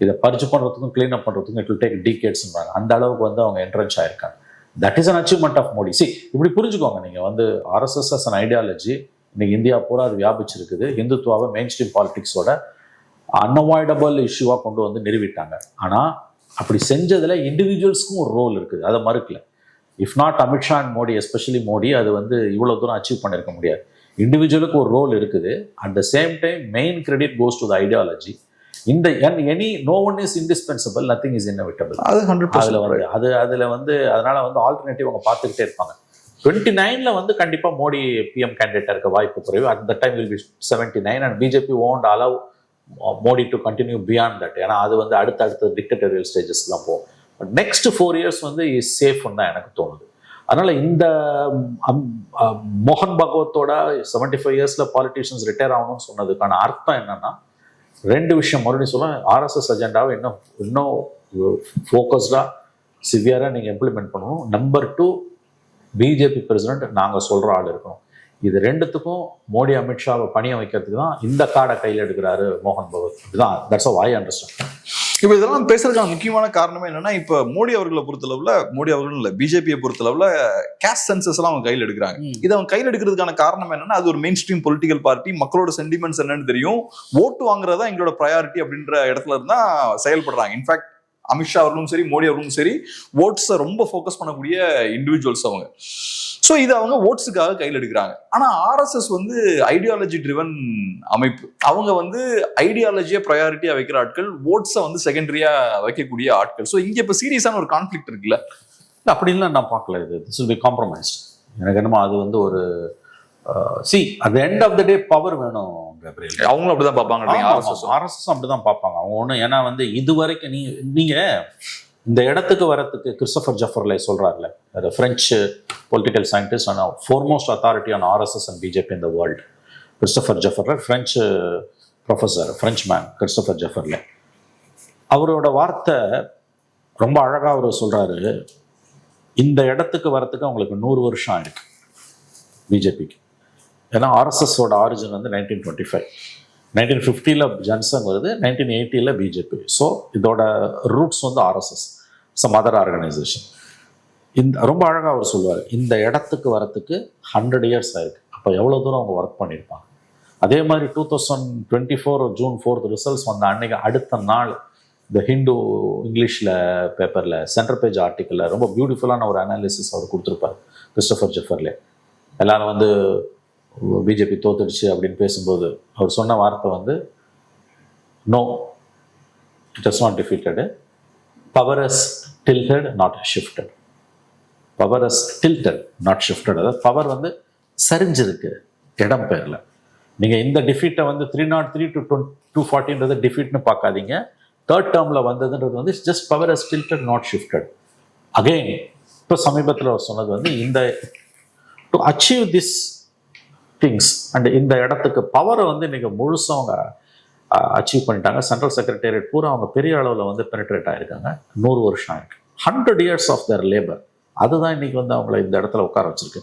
இதை பறிச்சு பண்றதுக்கும் கிளீன் அப் பண்றதுக்கும் இட் வில் டேக் டிகேட்ஸ்ன்றாங்க. அந்த அளவுக்கு வந்து அவங்க என்ட்ரன்ஸ் ஆயிருக்காங்க. That is an achievement of Modi. இப்படி புரிஞ்சுக்கோங்க. நீங்க வந்து ஆர்எஸ்எஸ் அஸ் அன் ஐடியாலஜி இன்னைக்கு இந்தியா பூரா அது வியாபிச்சிருக்குது. இந்துத்துவாவை மெயின் ஸ்ட்ரீம் பாலிடிக்ஸோட அன்அவாய்டபிள் இஷ்யூவாக கொண்டு வந்து நிறுவிட்டாங்க. ஆனால் அப்படி செஞ்சதில் இண்டிவிஜுவல்ஸ்க்கும் ஒரு ரோல் இருக்குது, அதை மறுக்கல. If not Amit Shah and Modi, especially Modi, அது வந்து இவ்வளோ தூரம் அச்சீவ் பண்ணியிருக்க முடியாது. இண்டிவிஜுவலுக்கு ஒரு ரோல் இருக்குது. At the same time main credit goes to the ideology. இந்த no one is indispensable, nothing is innovatable. அது 100% அதில் வந்து அதனால வந்து ஆல்டர்னேட்டிவ் அவங்க பார்த்துக்கிட்டே இருப்பாங்க. 29 வந்து கண்டிப்பாக மோடி பிஎம் கேண்டிடேட்டாக இருக்க வாய்ப்பு குறைவு. At the time will be 79 and BJP won't allow Modi to continue beyond that. ஏன்னா அது வந்து அடுத்த டிக்டேட்டரியல் ஸ்டேஜஸ்லாம் போகும். பட் நெக்ஸ்ட் 4 years வந்து இஸ் சேஃப்னு தான் எனக்கு தோணுது. அதனால இந்த மோகன் பகவத்தோட 75 years பாலிட்டிஷியன்ஸ் ரிட்டையர் ஆகணும்னு சொன்னதுக்கான அர்த்தம் என்னன்னா, 2 விஷயம். மறுபடியும் சொல்ல, ஆர்எஸ்எஸ் அஜெண்டாவை இன்னும் ஃபோக்கஸ்டாக சிவியராக நீங்கள் இம்ப்ளிமெண்ட் பண்ணணும். நம்பர் 2, பிஜேபி பிரசிடென்ட் நாங்கள் சொல்கிற ஆள் இருக்கணும். இது 2த்துக்கும் மோடி அமித்ஷாவை பணிய வைக்கிறதுக்கு தான் இந்த கார்டை கையில் எடுக்கிறாரு மோகன் பகவத். இதுதான், தட்ஸ் ஹவ் ஐ அண்டர்ஸ்டாண்ட். இப்போ இதெல்லாம் பேசுறதுக்கான முக்கியமான காரணமே என்னன்னா, இப்போ மோடி அவர்களை பொறுத்தளவுல, மோடி அவர்கள் இல்லை, பிஜேபியை பொறுத்தளவுல கேஸ்ட் சென்சஸ் எல்லாம் அவங்க கையில் எடுக்கிறாங்க. இதை அவங்க கையில் எடுக்கிறதுக்கான காரணம் என்னன்னா, அது ஒரு மெயின் ஸ்ட்ரீம் பொலிட்டிக்கல் பார்ட்டி, மக்களோட சென்டிமெண்ட்ஸ் என்னன்னு தெரியும், ஓட்டு வாங்குறதா எங்களோட ப்ரையாரிட்டி அப்படின்ற இடத்துல இருந்தா செயல்படுறாங்க. இன்ஃபேக்ட் அமித்ஷா அவர்களும் சரி, மோடி அவர்களும் சரி, ஓட்ஸை ரொம்ப ஃபோக்கஸ் பண்ணக்கூடிய இண்டிவிஜுவல்ஸ் அவங்க. ஸோ இதை அவங்க ஓட்ஸுக்காக கையில் எடுக்கிறாங்க. ஆனால் ஆர்எஸ்எஸ் வந்து ஐடியாலஜி ட்ரிவன் அமைப்பு. அவங்க வந்து ஐடியாலஜியை ப்ரையாரிட்டியாக வைக்கிற ஆட்கள், ஓட்ஸை வந்து செகண்டரியாக வைக்கக்கூடிய ஆட்கள். ஸோ இங்கே இப்போ சீரியஸான ஒரு கான்ஃப்ளிக்ட் இருக்குல்ல. அப்படின்லாம் நான் பார்க்கல. இது திஸ் வில் பி காம்ப்ரமைஸ்ட். எனக்கு என்னமோ அது வந்து ஒரு at the end of the day power வேணும். அவங்களும் அப்படிதான் பார்ப்பாங்க. ஆர்எஸ்எஸ் அப்படிதான் பார்ப்பாங்க அவங்க ஒன்று. ஏன்னா வந்து இதுவரைக்கும் நீங்க இந்த இடத்துக்கு வரத்துக்கு கிறிஸ்டோபர் ஜெஃபர்லே சொல்றாருல, French political scientist and foremost authority on RSS and BJP in the world. Christopher Jaffrelot, French professor, Frenchman Christopher Jaffrelot. அவரோட வார்த்தை ரொம்ப அழகாக அவர் சொல்றாரு, இந்த இடத்துக்கு வரத்துக்கு அவங்களுக்கு 100 வருஷம் ஆயிருக்கு பிஜேபிக்கு. ஏன்னா ஆர்எஸ்எஸோட ஆரிஜின் வந்து 1925, 1950 ஜன்சங் வருது, 1980 பிஜேபி. ஸோ இதோட ரூட்ஸ் வந்து ஆர்எஸ்எஸ், சம் அதர் ஆர்கனைசேஷன். ரொம்ப அழகாக அவர் சொல்லுவார், இந்த இடத்துக்கு வரத்துக்கு 100 years ஆயிருக்கு. அப்போ எவ்வளோ தூரம் அவங்க ஒர்க் பண்ணியிருப்பாங்க. அதே மாதிரி 2024 June 4 ரிசல்ட்ஸ் வந்த அன்னைக்கு அடுத்த நாள் இந்த ஹிந்து இங்கிலீஷில் பேப்பரில் சென்டர் பேஜ் ஆர்டிக்கலில் ரொம்ப பியூட்டிஃபுல்லான ஒரு அனாலிசிஸ் அவர் கொடுத்துருப்பார் கிறிஸ்டோபர் ஜெஃபர்லே. எல்லாரும் வந்து பிஜேபி தோத்துடுச்சு அப்படின்னு பேசும்போது அவர் சொன்ன வார்த்தை வந்து, no, it is not defeated, power has tilted not shifted. Power has tilted not shifted. அதாவது பவர் வந்து சரிஞ்சிருக்கு இடம் பெயரில். நீங்கள் இந்த டிஃபீட்டை வந்து 303 to 240 டிஃபீட்னு பார்க்காதீங்க. தேர்ட் டேர்மில் வந்ததுன்றது வந்து just power has tilted not shifted. Again இப்போ சமீபத்தில் அவர் சொன்னது வந்து, இந்த to achieve this things and இந்த இடத்துக்கு பவரை வந்து இன்னைக்கு முழுசாக அவங்க அச்சீவ் பண்ணிட்டாங்க. சென்ட்ரல் செக்ரட்டேரியட் பூரா அவங்க பெரிய அளவில் வந்து பெனிட்ரேட் ஆகிருக்காங்க. 100 வருஷம் ஆயிருக்கு. 100 years ஆஃப் தேர் லேபர். அதுதான் இன்னைக்கு வந்து அவங்கள இந்த இடத்துல உட்கார வச்சிருக்கு.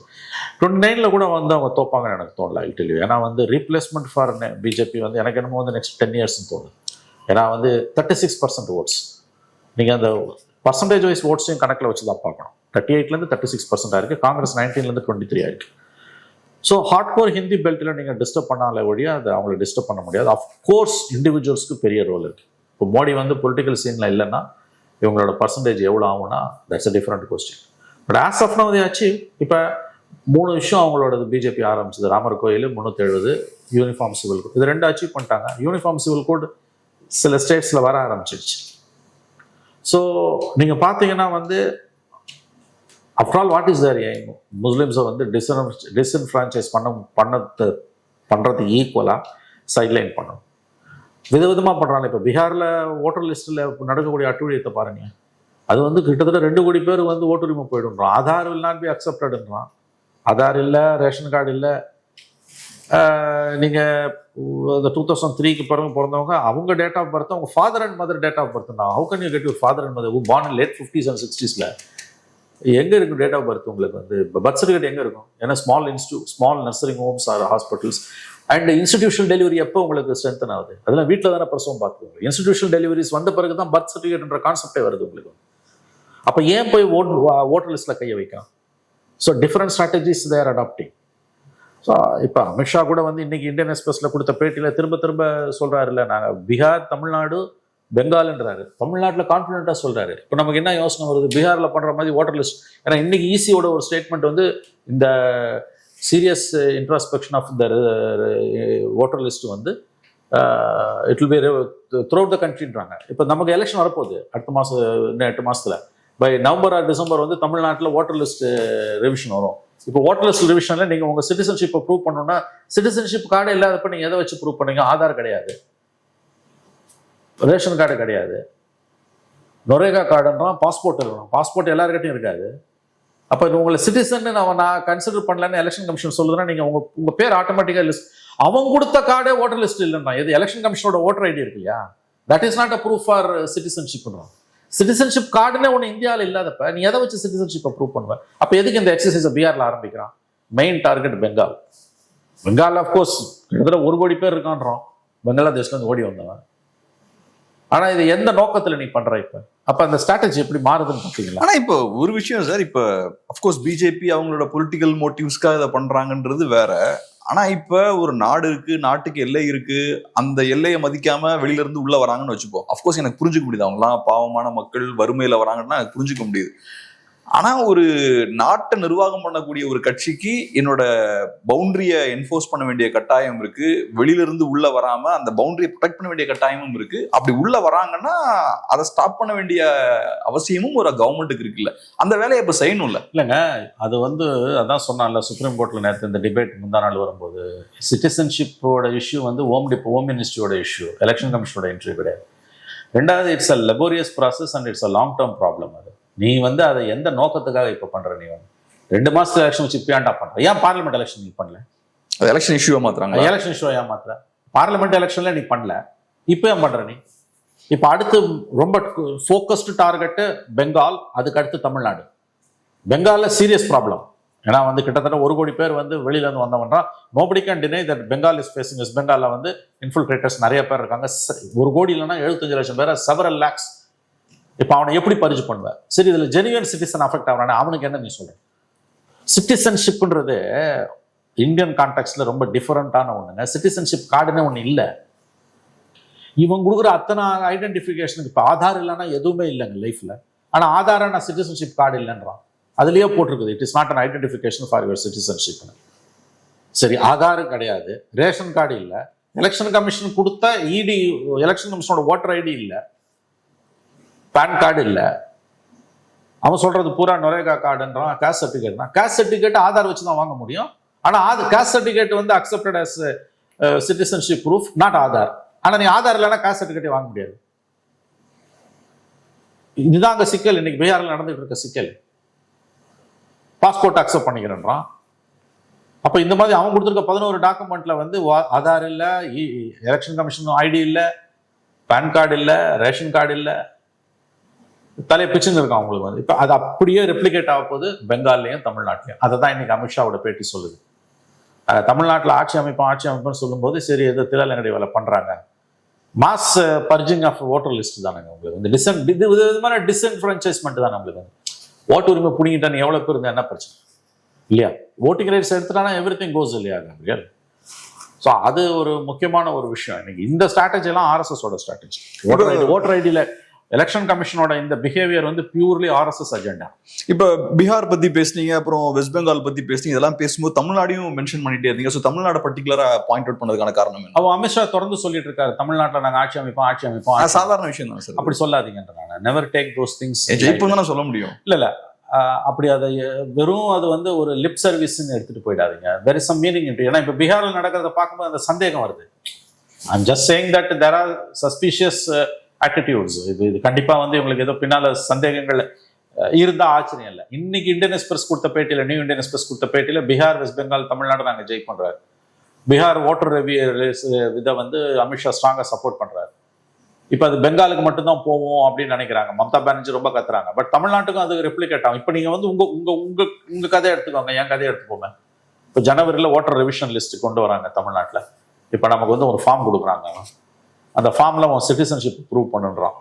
29 கூட வந்து அவங்க தோப்பாங்கன்னு எனக்கு தோணல. ஐ. ஏன்னா வந்து ரீப்ளேஸ்மெண்ட் ஃபார் பிஜேபி வந்து எனக்கு என்னமோ வந்து நெக்ஸ்ட் 10 years தோணுது. ஏன்னா வந்து 36% ஓட்ஸ். நீங்கள் அந்த பர்சன்டேஜ் வைஸ் ஓட்ஸையும் கணக்கில் வச்சு தான் பார்க்கணும். 38 36% ஆயிருக்கு. காங்கிரஸ் 19 23 ஆயிருக்கு. ஸோ ஹார்ட்கோர் ஹிந்தி பெல்ட்டில் நீங்கள் டிஸ்டர்ப் பண்ணாலே ஒழிய அது அவங்களை டிஸ்டர்ப் பண்ண முடியாது. அஃப்கோர்ஸ் இண்டிவிஜுவல்ஸ்க்கு பெரிய ரோல் இருக்குது. இப்போ மோடி வந்து பொலிட்டிக்கல் சீனில் இல்லைன்னா இவங்களோட பர்சன்டேஜ் எவ்வளோ ஆகும்னா that's a different question. But as of now they achieve. இப்போ 3 விஷயம் அவங்களோட பிஜேபி ஆரம்பிச்சது. ராமர் கோயில் 370, யூனிஃபார்ம் சிவில் கோட், இது 2 அச்சீவ் பண்ணிட்டாங்க. யூனிஃபார்ம் சிவில் கோட் சில ஸ்டேட்ஸில் வர ஆரம்பிச்சிருச்சு. ஸோ நீங்கள் பார்த்தீங்கன்னா வந்து after all what is their aim? முஸ்லிம்ஸை வந்து டிஸ்இன்ஃப்ரான்ச்சைஸ் பண்ணுறதுக்கு ஈக்குவலாக சைட்லைன் பண்ணணும். விதவிதமாக பண்ணுறாங்க. இப்போ பீகாரில் ஓட்டர் லிஸ்ட்டில் நடக்கக்கூடிய அட்டுழியத்தை பாருங்க. அது வந்து கிட்டத்தட்ட 2 கோடி பேர் வந்து ஓட்டுரிமை போயிடுன்றான். ஆதார் வில் நாட் பி அக்செப்டடுன்றான். ஆதார் இல்லை, ரேஷன் கார்டு இல்லை. நீங்கள் இந்த 2003 பிறந்தவங்க அவங்க டேட் ஆஃப் பர்த், அவங்க father and mother date of birth தான். How can you get your father and mother born in late 50s and 60s? எங்கே இருக்கும் டேட் ஆஃப் பர்த்? உங்களுக்கு வந்து பர்த் சர்டிஃபிகேட் எங்கே இருக்கும்? ஏன்னா small nursing homes or hospitals and institutional delivery எப்போ உங்களுக்கு ஸ்ட்ரென்தன் ஆகுது? அதெல்லாம் வீட்டில் தானே பிரசவம் பார்த்துக்கோங்க. இன்ஸ்டிடியூஷனல் டெலிவரிஸ் வந்த பிறகு தான் பர்த் சர்டிஃபிகேட்ன்ற கான்செப்டே வருது உங்களுக்கு. அப்போ ஏன் போய் ஓட்டர் லிஸ்ட்டில் கையை வைக்கலாம்? ஸோ டிஃப்ரெண்ட் ஸ்ட்ராட்டஜிஸ் தேர் அடாப்டிங். ஸோ இப்போ அமித்ஷா கூட வந்து இன்னைக்கு இந்தியன் எக்ஸ்பிரஸ்ல கொடுத்த பேட்டியில் திரும்ப திரும்ப சொல்றாருல்ல, நாங்கள் பீகார், தமிழ்நாடு, பெங்கால்ன்றாரு. தமிழ்நாட்டில் கான்ஃபிடென்ட்டாக சொல்றாரு. இப்போ நமக்கு என்ன யோசனை வருது, பீகாரில் பண்ற மாதிரி ஓட்டர் லிஸ்ட். ஏன்னா இன்னைக்கு ஈசியோட ஒரு ஸ்டேட்மெண்ட் வந்து இந்த serious introspection of the voter list வந்து it will be throughout the கண்ட்ரின்றாங்க. இப்போ நமக்கு எலெக்ஷன் வரப்போகுது அடுத்த மாதம், இன்னும் 8 மாசத்துல. பை நவம்பர் ஆர் டிசம்பர் வந்து தமிழ்நாட்டில் ஓட்டர் லிஸ்ட் ரிவிஷன் வரும். இப்போ ஓட்டர் லிஸ்ட் ரிவிஷனில் நீங்கள் உங்கள் சிட்டிசன்ஷிப்பை ப்ரூவ் பண்ணணும்னா, சிட்டிசன்ஷிப் கார்டு இல்லாதப்ப நீங்கள் எதை வச்சு ப்ரூவ் பண்ணீங்க? ஆதார் கிடையாது, ரேஷன் கார்டு கிடையாது, நொரேகா கார்டுன்றான், பாஸ்போர்ட் இருக்கணும். பாஸ்போர்ட் எல்லாருக்கிட்டையும் இருக்காது. அப்போ இது உங்களை சிட்டிசன் நான் கன்சிடர் பண்ணலன்னு எலெக்ஷன் கமிஷன் சொல்லுதுன்னா நீங்கள் உங்கள் பேர் ஆட்டோமேட்டிக்காக லிஸ்ட். அவங்க கொடுத்த கார்டே ஓட்டர் லிஸ்ட் இல்லைன்னா எது? எலெக்ஷன் கமிஷனோட ஓட்டர் ஐடி இருக்கு இல்லையா, that is not a proof for சிட்டிசன்ஷிப்னு. சிட்டிசன்ஷிப் கார்டுனே ஒன்று இந்தியாவில் இல்லாதப்ப நீ எதை வச்சு சிட்டிசன்ஷிப்பை ப்ரூவ் பண்ணுவேன்? அப்போ எதுக்கு இந்த எக்ஸசைஸை பீகாரில் ஆரம்பிக்கிறான்? Main target Bengal. Bengal of course கிட்டத்தட்ட 1 கோடி பேர் இருக்கான்றோம், பங்களாதேஷ்லேருந்து ஓடி வந்தவன். ஆனா இது எந்த நோக்கத்துல நீ பண்ற? இப்ப அப்ப அந்த ஸ்ட்ராட்டஜி எப்படி மாறுதுன்னு பாத்தீங்களா? ஆனா இப்போ ஒரு விஷயம் சார், இப்ப அப்கோர்ஸ் பிஜேபி அவங்களோட பொலிட்டிக்கல் மோட்டிவ்ஸ்க்காக இதை பண்றாங்கன்றது வேற. ஆனா இப்ப ஒரு நாடு இருக்கு, நாட்டுக்கு எல்லை இருக்கு, அந்த எல்லையை மதிக்காம வெளியில இருந்து உள்ள வராங்கன்னு வச்சுப்போம். அப்கோர்ஸ் எனக்கு புரிஞ்சுக்க முடியுது, அவங்கலாம் பாவமான மக்கள், வறுமையில வராங்கன்னா எனக்கு புரிஞ்சுக்க முடியுது. ஆனா ஒரு நாட்டை நிர்வாகம் பண்ணக்கூடிய ஒரு கட்சிக்கு என்னோட பவுண்டரியை என்ஃபோர்ஸ் பண்ண வேண்டிய கட்டாயம் இருக்கு. வெளியில இருந்து உள்ள வராம அந்த பவுண்டரியை ப்ரொடெக்ட் பண்ண வேண்டிய கட்டாயமும் இருக்கு. அப்படி உள்ள வராங்கன்னா அதை ஸ்டாப் பண்ண வேண்டிய அவசியமும் ஒரு கவர்மெண்ட்டுக்கு இருக்குல்ல, அந்த வேலையை இப்ப செய்யணும்ல. இல்லைங்க, அது வந்து அதான் சொன்னான்ல, சுப்ரீம் கோர்ட்ல நேற்று இந்த டிபேட் முந்தா நாள் வரும்போது சிட்டிசன்ஷிப்போட இஷ்யூ வந்து ஹோம் மினிஸ்ட்ரியோட இஷ்யூ, எலெக்ஷன் கமிஷனோட இன்ட்ரி கிடையாது. ரெண்டாவது, it's a laborious process and it's a long term problem. அது நீ வந்து அதை எந்த நோக்கத்துக்காக இப்ப பண்ற? நீ வந்து 2 மாசத்துல எலெக்ஷன் வச்சு இப்ப ஏன்டா பண்ற? ஏன் பார்லிமெண்ட் எலெக்ஷன் நீ பண்ணல? எலெக்ஷன் இஷ்யூவை மாத்துறாங்க. எலெக்ஷன் இஷ்யூ ஏன் மாத்துற? பார்லிமெண்ட் எலெக்ஷன்ல நீ பண்ணல, இப்ப ஏன் பண்ற நீ? இப்ப அடுத்து ரொம்ப ஃபோக்கஸ்டு டார்கெட் பெங்கால், அதுக்கு அடுத்து தமிழ்நாடு. பெங்கால்ல serious problem. ஏன்னா வந்து கிட்டத்தட்ட 1 கோடி பேர் வந்து வெளியில இருந்து வந்தவன்றா. Nobody can deny that Bengal is facing. பெங்கால்ல வந்து இன்ஃபில்ட்ரேட்டர்ஸ் நிறைய பேர் இருக்காங்க. 1 கோடி இல்லைன்னா 75 லட்சம் பேர், செவரல் லேக்ஸ். இப்போ அவனை எப்படி பரிஜு பண்ணுவேன்? சரி, இதுல ஜெனுவன் சிட்டிசன் அஃபெக்ட் ஆகிறானே, அவனுக்கு என்ன நீ சொல்ற? சிட்டிசன்ஷிப்ன்றது இந்தியன் கான்டெக்ட்ல ரொம்ப டிஃபரெண்டான ஒண்ணுங்க. சிட்டிசன்ஷிப் கார்டுன்னு ஒண்ணு இல்லை. இவன் கொடுக்குற அத்தனை ஐடென்டிஃபிகேஷனுக்கு இப்போ ஆதார் இல்லைன்னா எதுவுமே இல்லைங்க லைஃப்ல. ஆனா ஆதார நான் சிட்டிசன்ஷிப் கார்டு இல்லைன்றான். அதுலயே போட்டிருக்குது, it is not an identification for your citizenship. சரி, ஆதார் கிடையாது, ரேஷன் கார்டு இல்லை, எலெக்ஷன் கமிஷன் கொடுத்த இடி, எலெக்ஷன் கமிஷனோட ஓட்டர் ஐடி இல்லை, பேன் கார்டு இல்லை. அவன் சொல்றது பூரா நொரேகா கார்டுன்றான், கேஸ்ட் சர்டிஃபிகேட்னா. கேஸ்ட் சர்டிஃபிகேட் ஆதார் வச்சு தான் வாங்க முடியும். ஆனா கேஸ்ட் சர்டிஃபிகேட் வந்து accepted as citizenship proof, not Aadhaar. ஆனா நீ ஆதார் இல்லைன்னா கேஸ்ட் சர்டிஃபிகேட் வாங்க முடியாது. இதுதான் அங்க சிக்கல். இன்னைக்கு பீகாரில் நடந்துட்டு இருக்க சிக்கல். பாஸ்போர்ட் அக்செப்ட் பண்ணிக்கிறேன்றான். அப்ப இந்த மாதிரி அவன் கொடுத்துருக்க 11 டாக்குமெண்ட்ல வந்து ஆதார் இல்லை, எலெக்ஷன் கமிஷன் ஐடி இல்லை, பேன் கார்டு இல்லை, ரேஷன் கார்டு இல்லை, தலையை பிச்சுன்னு இருக்கான் அவங்களுக்கு வந்து. இப்போ அது அப்படியே ரெப்ளிகேட் ஆக போகுது பெங்கால்லையும் தமிழ்நாட்டிலையும். அதை தான் இன்னைக்கு அமித்ஷாவோட பேட்டி சொல்லுது. தமிழ்நாட்டில் ஆட்சி அமைப்புன்னு சொல்லும்போது சரி, எது திரளங்கடி வேலை பண்றாங்க, mass purging of voter list தானே உங்களுக்கு வந்து. இது விதமான டிஸ்என்ஃப்ரான்ச்சைஸ்மெண்ட் தானே உங்களுக்கு வந்து. ஓட்டு உரிமை புடிங்கிட்டான்னு எவ்வளவு பேர் இருந்தா என்ன பிரச்சனை இல்லையா? ஓட்டிங் ரைட்ஸ் எடுத்துட்டானா எவ்ரி திங் கோஸ் இல்லையா? ஸோ அது ஒரு முக்கியமான ஒரு விஷயம். இன்னைக்கு இந்த ஸ்ட்ராட்டஜி எல்லாம் ஆர்எஸ்எஸோட ஸ்ட்ராட்டஜி. ஓட்டர் ஐடியில் எலெக்ஷன் கமிஷனோட இந்த பிஹேவியர் வந்து பியூர்லி ஆர்எஸ்எஸ் அஜெண்டா. இப்ப பீகார் பத்தி பேசுனீங்க, அப்புறம் வெஸ்ட் பெங்கால் பத்தி பேசுனீங்க. இதெல்லாம் பேசும்போது தமிழ்நாடையும் மென்ஷன் பண்ணிட்டே இருந்தீங்க. ஸோ தமிழ்நாடு பர்டிகுலரா பாயிண்ட் அவுட் பண்ணதுக்கான காரணம் என்ன? அவன் அமித்ஷா தொடர்ந்து சொல்லிட்டு இருக்காரு, தமிழ்நாட்டில் நாங்கள் ஆட்சி அமைப்போம். சாதாரண விஷயம் தான் சார், அப்படி சொல்லாதீங்கன்ற. நான் நெவர் டேக் தோஸ் திங்ஸ். ஜெயிப்போம் தான் சொல்ல முடியும். இல்ல அப்படி அதை வெறும் அது வந்து ஒரு லிப் சர்வீஸ்ன்னு எடுத்துட்டு போயிடாதீங்க. there is some meaning into. ஏன்னா இப்போ பீகாரில் நடக்கிறத பார்க்கும்போது அந்த சந்தேகம் வருது. I'm just saying that there are suspicious attitudes. இது கண்டிப்பா வந்து உங்களுக்கு ஏதோ பின்னால சந்தேகங்கள் இருந்தா ஆச்சரியம் இல்லை. இன்னைக்கு இந்தியன் எக்ஸ்பிரஸ் கொடுத்த பேட்டியில, நியூ இந்தியன் எக்ஸ்பிரஸ் கொடுத்த பேட்டியில பீகார், வெஸ்ட் பெங்கால், தமிழ்நாடு நாங்கள் ஜெய் பண்றாரு. பீகார் ஓட்டர் இதை வந்து அமித்ஷா ஸ்ட்ராங்கா சப்போர்ட் பண்றாரு. இப்போ அது பெங்காலுக்கு மட்டும்தான் போவோம் அப்படின்னு நினைக்கிறாங்க. மம்தா பானர்ஜி ரொம்ப கத்துறாங்க. பட் தமிழ்நாட்டுக்கும் அது ரெப்ளிகேட் ஆகும். இப்போ நீங்க வந்து உங்க கதையை எடுத்துக்கோங்க, என் கதையை எடுத்துக்கோங்க. இப்போ ஜனவரியில் ஓட்டர் ரிவிஷன் லிஸ்ட் கொண்டு வராங்க தமிழ்நாட்டில். இப்போ நமக்கு வந்து ஒரு ஃபார்ம் கொடுக்குறாங்க. அந்த ஃபார்ம்ல உன் சிட்டிசன்ஷிப் ப்ரூவ் பண்ணுறான்.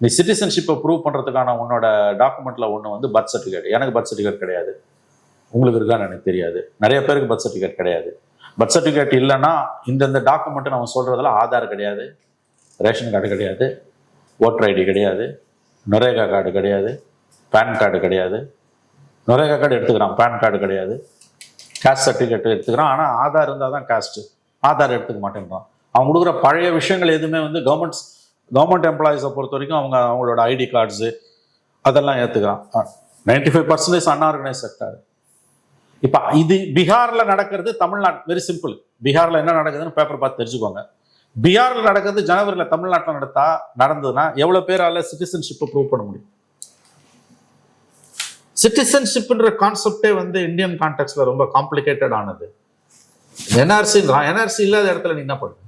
நீ சிட்டிசன்ஷிப்பை ப்ரூவ் பண்ணுறதுக்கான உன்னோட டாக்குமெண்ட்ல ஒன்று வந்து பர்த் சர்டிஃபிகேட். எனக்கு பர்த் சர்டிஃபிகேட் கிடையாது. உங்களுக்கு இருக்கான்னு எனக்கு தெரியாது. நிறைய பேருக்கு பர்த் சர்டிஃபிகேட் கிடையாது. பர்த் சர்டிஃபிகேட் இல்லைன்னா இந்த டாக்குமெண்ட் நம்ம சொல்றதுல ஆதார் கிடையாது, ரேஷன் கார்டு கிடையாது, ஓட்டர் ஐடி கிடையாது, நரேகா கார்டு கிடையாது, பேன் கார்டு கிடையாது. நரேகா கார்டு எடுத்துக்கிறான், பேன் கார்டு கிடையாது, காஸ்ட் சர்டிஃபிகேட் எடுத்துக்கிறான். ஆனால் ஆதார் இருந்தால் தான் காஸ்ட்டு, ஆதார் எடுத்துக்க மாட்டேங்கிறான். அவங்க கொடுக்குற பழைய விஷயங்கள் எதுவுமே வந்து கவர்மெண்ட் எம்ப்ளாயிஸை பொறுத்த வரைக்கும் அவங்களோட ஐடி கார்ட்ஸு அதெல்லாம் ஏற்றுக்கிறான். 95% அன்ஆர்கனைஸ் செக்டார். இப்போ இது பீகாரில் நடக்கிறது, தமிழ்நாடு வெரி சிம்பிள். பீகாரில் என்ன நடக்குதுன்னு பேப்பர் பார்த்து தெரிஞ்சுக்கோங்க. பீகாரில் நடக்கிறது ஜனவரியில் தமிழ்நாட்டில் நடந்ததுன்னா எவ்வளோ பேரால சிட்டிசன்ஷிப்பை ப்ரூவ் பண்ண முடியும்? சிட்டிசன்ஷிப்ன்ற கான்செப்டே வந்து இந்தியன் கான்டெக்ட்ல ரொம்ப காம்ப்ளிகேட்டட் ஆனது. என்ஆர்சி இல்லாத இடத்துல நீ என்ன பண்ணுங்க?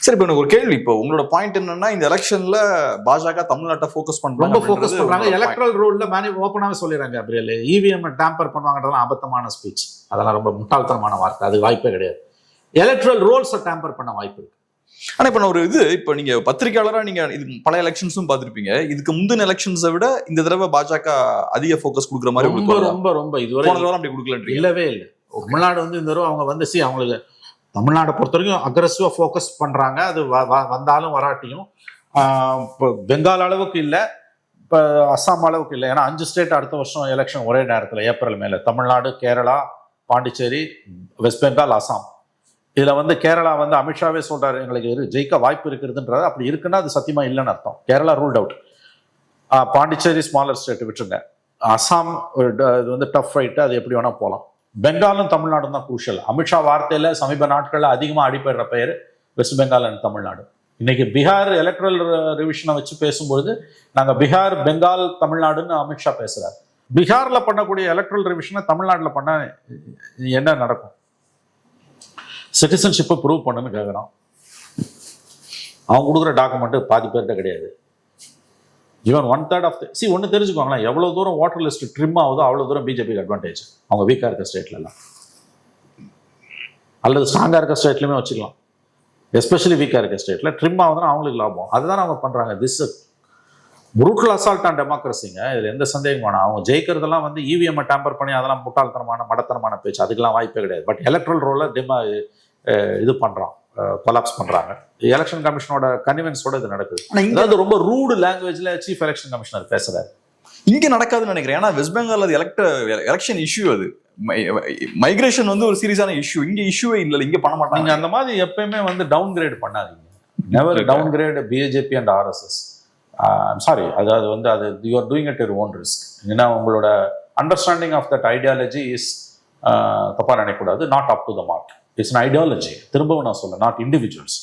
சரி, இப்போ எனக்கு ஒரு கேள்வி. இப்போ உங்களோட பாயிண்ட் என்னன்னா, இந்த எலெக்ஷன்ல பாஜக தமிழ்நாட்டை ஃபோக்கஸ் பண்றாங்க, ரொம்ப ஃபோக்கஸ் பண்றாங்க. எலக்ட்ரல் ரோல்ல ஓப்பனாவே சொல்லிடுறாங்க. அப்படியே இவிஎம் டேம்பர் பண்ணுவாங்கன்றதெல்லாம் அபத்தமான ஸ்பீச், அதெல்லாம் ரொம்ப முட்டாள்தனமான வார்த்தை, அது வாய்ப்பே கிடையாது. எலக்ட்ரல் ரோல்ஸை டேம்பர் பண்ண வாய்ப்பு இருக்கு. ஆனா இப்ப நான் ஒரு இப்போ நீங்க பத்திரிகையாளரா நீங்க இது பல எலெக்ஷன்ஸும் பார்த்திருப்பீங்க. இதுக்கு முந்தின எலெக்ஷன்ஸை விட இந்த தடவை பாஜக அதிக ஃபோக்கஸ் கொடுக்குற மாதிரி ரொம்ப ரொம்ப ரொம்ப இதுவரை அப்படி கொடுக்கல. இல்லவே இல்லை. தமிழ்நாடு வந்து இந்த தடவை அவங்க வந்து அவங்களுக்கு தமிழ்நாடை பொறுத்த வரைக்கும் அக்ரெசிவா ஃபோக்கஸ் பண்றாங்க. அது வந்தாலும் வராட்டியும் இப்போ பெங்கால் அளவுக்கு இல்லை, இப்போ அஸ்ஸாம் அளவுக்கு இல்லை. ஏன்னா 5 ஸ்டேட் அடுத்த வருஷம் எலெக்ஷன் ஒரே நேரத்தில் ஏப்ரல் மேல. தமிழ்நாடு, கேரளா, பாண்டிச்சேரி, வெஸ்ட் பெங்கால், அஸ்ஸாம். இதுல வந்து கேரளா வந்து அமித்ஷாவே சொல்றாரு எங்களுக்கு ஜெயிக்க வாய்ப்பு இருக்கிறதுன்றது. அப்படி இருக்குன்னா அது சத்தியமா இல்லைன்னு அர்த்தம். Kerala ruled out. Pondicherry smaller state விட்டுருங்க. அஸ்ஸாம் இது வந்து டஃப் ஃபைட்டு, அது எப்படி வேணா போகலாம். பெங்காலும் தமிழ்நாடும் தான் குரூஷியல். அமித்ஷா வார்த்தையில சமீப நாட்களில் அதிகமாக அடிபடுற பெயர் வெஸ்ட் பெங்கால் அண்ட் தமிழ்நாடு. இன்னைக்கு பீகார் எலக்ட்ரல் ரிவிஷனை வச்சு பேசும்பொழுது நாங்கள் பீகார், பெங்கால், தமிழ்நாடுன்னு அமித்ஷா பேசுறாரு. பீகார்ல பண்ணக்கூடிய எலக்ட்ரல் ரிவிஷனை தமிழ்நாட்டில் பண்ண என்ன நடக்கும்? சிட்டிசன்ஷிப்பை ப்ரூவ் பண்ணுன்னு கேட்குறான். அவங்க கொடுக்குற டாக்குமெண்ட் பாதி பேர்கிட்ட கிடையாது. ஈவன் 1/3 ஆஃப் ஒன்று தெரிஞ்சுக்கோங்களேன், எவ்வளோ தூரம் வாட்டர் லிஸ்ட் ட்ரிம் ஆகுதோ அவ்வளோ தூரம் பிஜேபிக்கு அட்வான்டேஜ். அவங்க வீக்காக இருக்க ஸ்டேட்லாம் அல்லது ஸ்ட்ராங்காக இருக்க ஸ்டேட்லையுமே வச்சுக்கலாம். எஸ்பெஷலி வீக்காக இருக்க ஸ்டேட்டில் ட்ரிம் ஆகுதுன்னா அவங்களுக்கு லாபம். அதுதான் அவங்க பண்ணுறாங்க. திஸ் புரூட்டல் அசால்ட் ஆன் டெமோக்ரஸிங்க. இதில் எந்த சந்தேகம் வேணாம். அவங்க ஜெயிக்கிறதெல்லாம் வந்து இவிஎம்ஐ டேம்பர் பண்ணி அதெல்லாம் முட்டாள்தனமான மடத்தனமான பேச்சு, அதுக்கெல்லாம் வாய்ப்பே கிடையாது. பட் எலக்ட்ரல் ரோலில் இது பண்ணுறான், கொலாப்ஸ் பண்ணுறாங்க. எலெக்ஷன் கமிஷனோட கன்வீனியன்ஸோட இது நடக்குது. அதாவது ரொம்ப ரூடு லாங்குவேஜ்ல சீஃப் எலெக்ஷன் கமிஷனர் பேசுறாரு. இங்க நடக்காதுன்னு நினைக்கிறேன். ஏன்னா வெஸ்ட் பெங்கால் அது எலெக்ஷன் இஷ்யூ, அது மைக்ரேஷன் வந்து ஒரு சீரியஸான இஷ்யூ. இங்க இஷ்யூவே இல்லை, இங்க பண்ண மாட்டாங்க. அந்த மாதிரி எப்பயுமே வந்து டவுன் கிரேட் பண்ணாதீங்க. Never downgrade BJP and RSS. Sorry, அதாவது வந்து அது you are doing it your own risk. ஏன்னா உங்களோட understanding of that ideology is தப்பா நினைக்கக்கூடாது. Not up to the mark. It's an ideology. திரும்பவும் நான் சொல்ல, நாட் இண்டிவிஜுவல்ஸ்.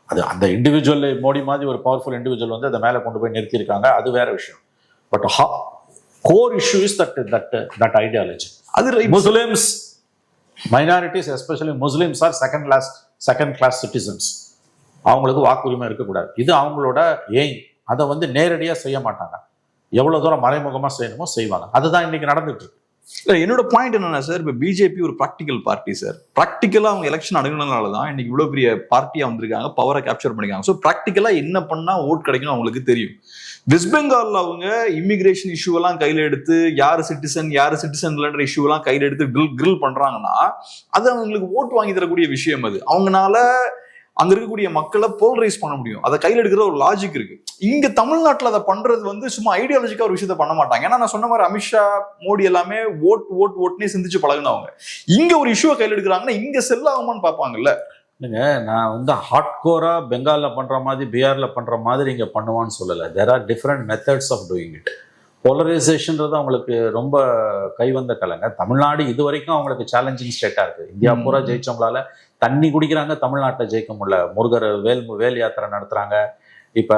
அது அந்த இண்டிவிஜுவல் மோடி மாதிரி ஒரு பவர்ஃபுல் இண்டிவிஜுவல் வந்து அதை மேலே கொண்டு போய் நிறுத்தியிருக்காங்க, அது வேற விஷயம். But core issue is that ideology. அது Muslims, minorities, especially Muslims are second class citizens. அவங்களுக்கு வாக்குரிமை இருக்கக்கூடாது. இது அவங்களோட எய்ம். அதை வந்து நேரடியாக செய்ய மாட்டாங்க. எவ்வளோ தூரம் மறைமுகமாக செய்யணுமோ செய்வாங்க. அதுதான் இன்னைக்கு நடந்துட்டு இருக்கு. இல்லை, என்னோட பாயிண்ட் என்னன்னா சார், இப்போ பிஜேபி ஒரு ப்ராக்டிக்கல் பார்ட்டி சார். ப்ராக்டிக்கலாக அவங்க எலெக்ஷன் அணுகுனதுனால தான் இன்னைக்கு இவ்வளோ பெரிய பார்ட்டியாக வந்திருக்காங்க, பவரை கேப்சர் பண்ணிக்காங்க. ஸோ ப்ராக்டிக்கலாக என்ன பண்ணால் ஓட் கிடைக்கும் அவங்களுக்கு தெரியும். வெஸ்ட் பெங்காலில் அவங்க இமிகிரேஷன் இஷ்யூவெல்லாம் கையில் எடுத்து யார் சிட்டிசன் இல்லைன்ற இஷ்யூவெல்லாம் கையில் எடுத்து கிரில் பண்ணுறாங்கன்னா அது அவங்களுக்கு ஓட்டு வாங்கி தரக்கூடிய விஷயம். அது அவங்களால அங்க இருக்கக்கூடிய மக்களை போலரைஸ் பண்ண முடியும். அதை கையில் எடுக்கிற ஒரு லாஜிக் இருக்கு. இங்க தமிழ்நாட்டில் அதை பண்றது வந்து சும்மா ஐடியாலஜிக்கா ஒரு விஷயத்த பண்ண மாட்டாங்க. ஏன்னா நான் சொன்ன மாதிரி அமித்ஷா, மோடி எல்லாமே ஓட்னே சிந்திச்சு பழகுனவங்க. இங்க ஒரு இஷ்யூவை கையில் எடுக்கிறாங்கன்னா இங்க செல் ஆகுமான்னு பார்ப்பாங்கல்ல. இல்லைங்க, நான் வந்து ஹார்ட்கோரா பெங்கால்ல பண்ற மாதிரி பீகார்ல பண்ற மாதிரி இங்க பண்ணுவான்னு சொல்லலை. There are different methods of doing it. போலரைசேஷன்றது அவங்களுக்கு ரொம்ப கைவந்த கலைங்க. தமிழ்நாடு இது வரைக்கும் அவங்களுக்கு சேலஞ்சிங் ஸ்டேட்டா இருக்கு. இந்தியா பூரா ஜெயிச்சவங்களால தண்ணி குடிக்கிறாங்க, தமிழ்நாட்டில் ஜெயிக்க முடியல. முருகர் வேல் யாத்திரை நடத்துறாங்க. இப்போ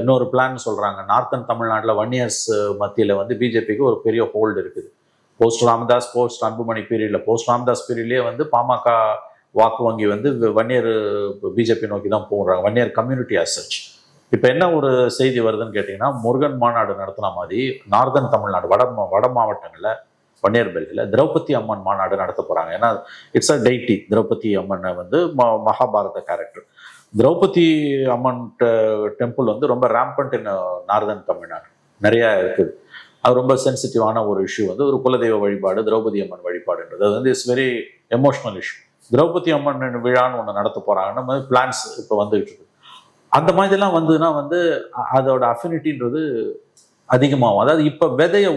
இன்னொரு பிளான் சொல்றாங்க, நார்த்தன் தமிழ்நாட்டில் 1 இயர்ஸ் மத்தியில் வந்து பிஜேபிக்கு ஒரு பெரிய ஹோல்டு இருக்குது. போஸ்ட் ராமதாஸ், போஸ்ட் அன்புமணி பீரியட்ல, போஸ்ட் ராமதாஸ் பீரியட்லேயே வந்து பாமக வாக்கு வங்கி வந்து 1 இயர் பிஜேபி நோக்கி தான் போடுறாங்க. 1 இயர் கம்யூனிட்டி ஆஸ் சச். இப்போ என்ன ஒரு செய்தி வருதுன்னு கேட்டிங்கன்னா, முருகன் மாநாடு நடத்தின மாதிரி நார்தன் தமிழ்நாடு வட மாவட்டங்களில் 1 இயர் பெல்ட்டில் திரௌபதி அம்மன் மாநாடு நடத்த போகிறாங்க. ஏன்னா it's a deity. Draupadi Amman வந்து மகாபாரத கேரக்டர். திரௌபதி அம்மன் டெம்பிள் வந்து ரொம்ப ரேம்பண்ட் இன் நார்தன் தமிழ்நாடு நிறையா இருக்குது. அது ரொம்ப சென்சிட்டிவான ஒரு இஷ்யூ வந்து ஒரு குலதெய்வ வழிபாடு, திரௌபதி அம்மன் வழிபாடுன்றது. அது வந்து it's very emotional issue. Draupadi Amman விழான்னு ஒன்று நடத்த போறாங்க, நம்ம பிளான்ஸ் இப்போ வந்துகிட்டு இருக்கு. அந்த மாதிரிலாம் வந்ததுன்னா வந்து அதோட அஃபினிட்டின்றது அதிகமாகும். அதாவது இப்போ விதையை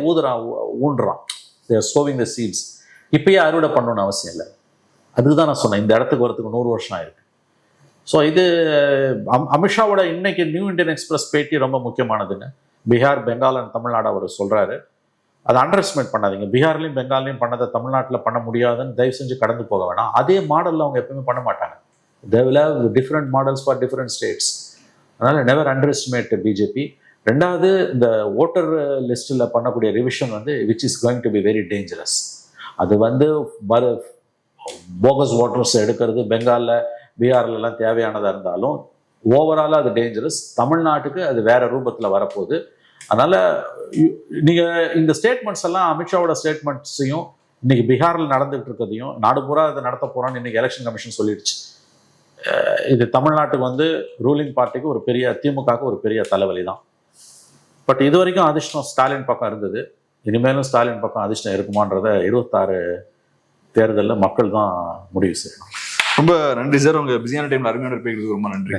ஊன்றான், சோவிங் த சீட்ஸ். இப்பயே அறுவடை பண்ணணும்னு அவசியம் இல்லை. அதுதான் நான் சொன்னேன், இந்த இடத்துக்கு வரத்துக்கு 100 வருஷம் ஆயிருக்கு. ஸோ இது அமித்ஷாவோட இன்னைக்கு நியூ இந்தியன் எக்ஸ்பிரஸ் பேட்டி ரொம்ப முக்கியமானதுன்னு. பீகார், பெங்கால் அண்ட் தமிழ்நாடு அவர் சொல்றாரு. அதை அண்டர் எஸ்டிமேட் பண்ணாதீங்க. பீகார்லையும் பெங்கால்லையும் பண்ணதை தமிழ்நாட்டில் பண்ண முடியாதுன்னு தயவு செஞ்சு கடந்து போக வேணாம். அதே மாடலில் அவங்க எப்பவுமே பண்ண மாட்டாங்க. they will have different models for different states. அதனால நெவர் அண்டர் எஸ்டிமேட் பிஜேபி. ரெண்டாவது, இந்த ஓட்டர் லிஸ்ட்டில் பண்ணக்கூடிய ரிவிஷன் வந்து which is going to be very dangerous. அது வந்து போகஸ் ஓட்டர்ஸ் எடுக்கிறது பெங்காலில், பீகார்லாம் தேவையானதாக இருந்தாலும் ஓவராலாக அது டேஞ்சரஸ். தமிழ்நாட்டுக்கு அது வேற ரூபத்தில் வரப்போகுது. அதனால நீங்கள் இந்த ஸ்டேட்மெண்ட்ஸ் எல்லாம், அமித்ஷாவோட ஸ்டேட்மெண்ட்ஸையும் இன்னைக்கு பீகாரில் நடந்துகிட்டு இருக்கிறதையும், நாடு பூரா அதை நடத்த போகிறான்னு இன்னைக்கு எலெக்ஷன் கமிஷன் சொல்லிடுச்சு. இது தமிழ்நாட்டுக்கு வந்து ரூலிங் பார்ட்டிக்கு ஒரு பெரிய, திமுகவுக்கு ஒரு பெரிய தலைவலி தான். பட் இது வரைக்கும் அதிர்ஷ்டம் ஸ்டாலின் பக்கம் இருந்தது. இனிமேலும் ஸ்டாலின் பக்கம் அதிர்ஷ்டம் இருக்குமான்றத 26 தேர்தலில் மக்கள் தான் முடிவு செய்யணும். ரொம்ப நன்றி சார், உங்க பிஸியான டைம்ல அருமையான பேருக்கு ரொம்ப நன்றி.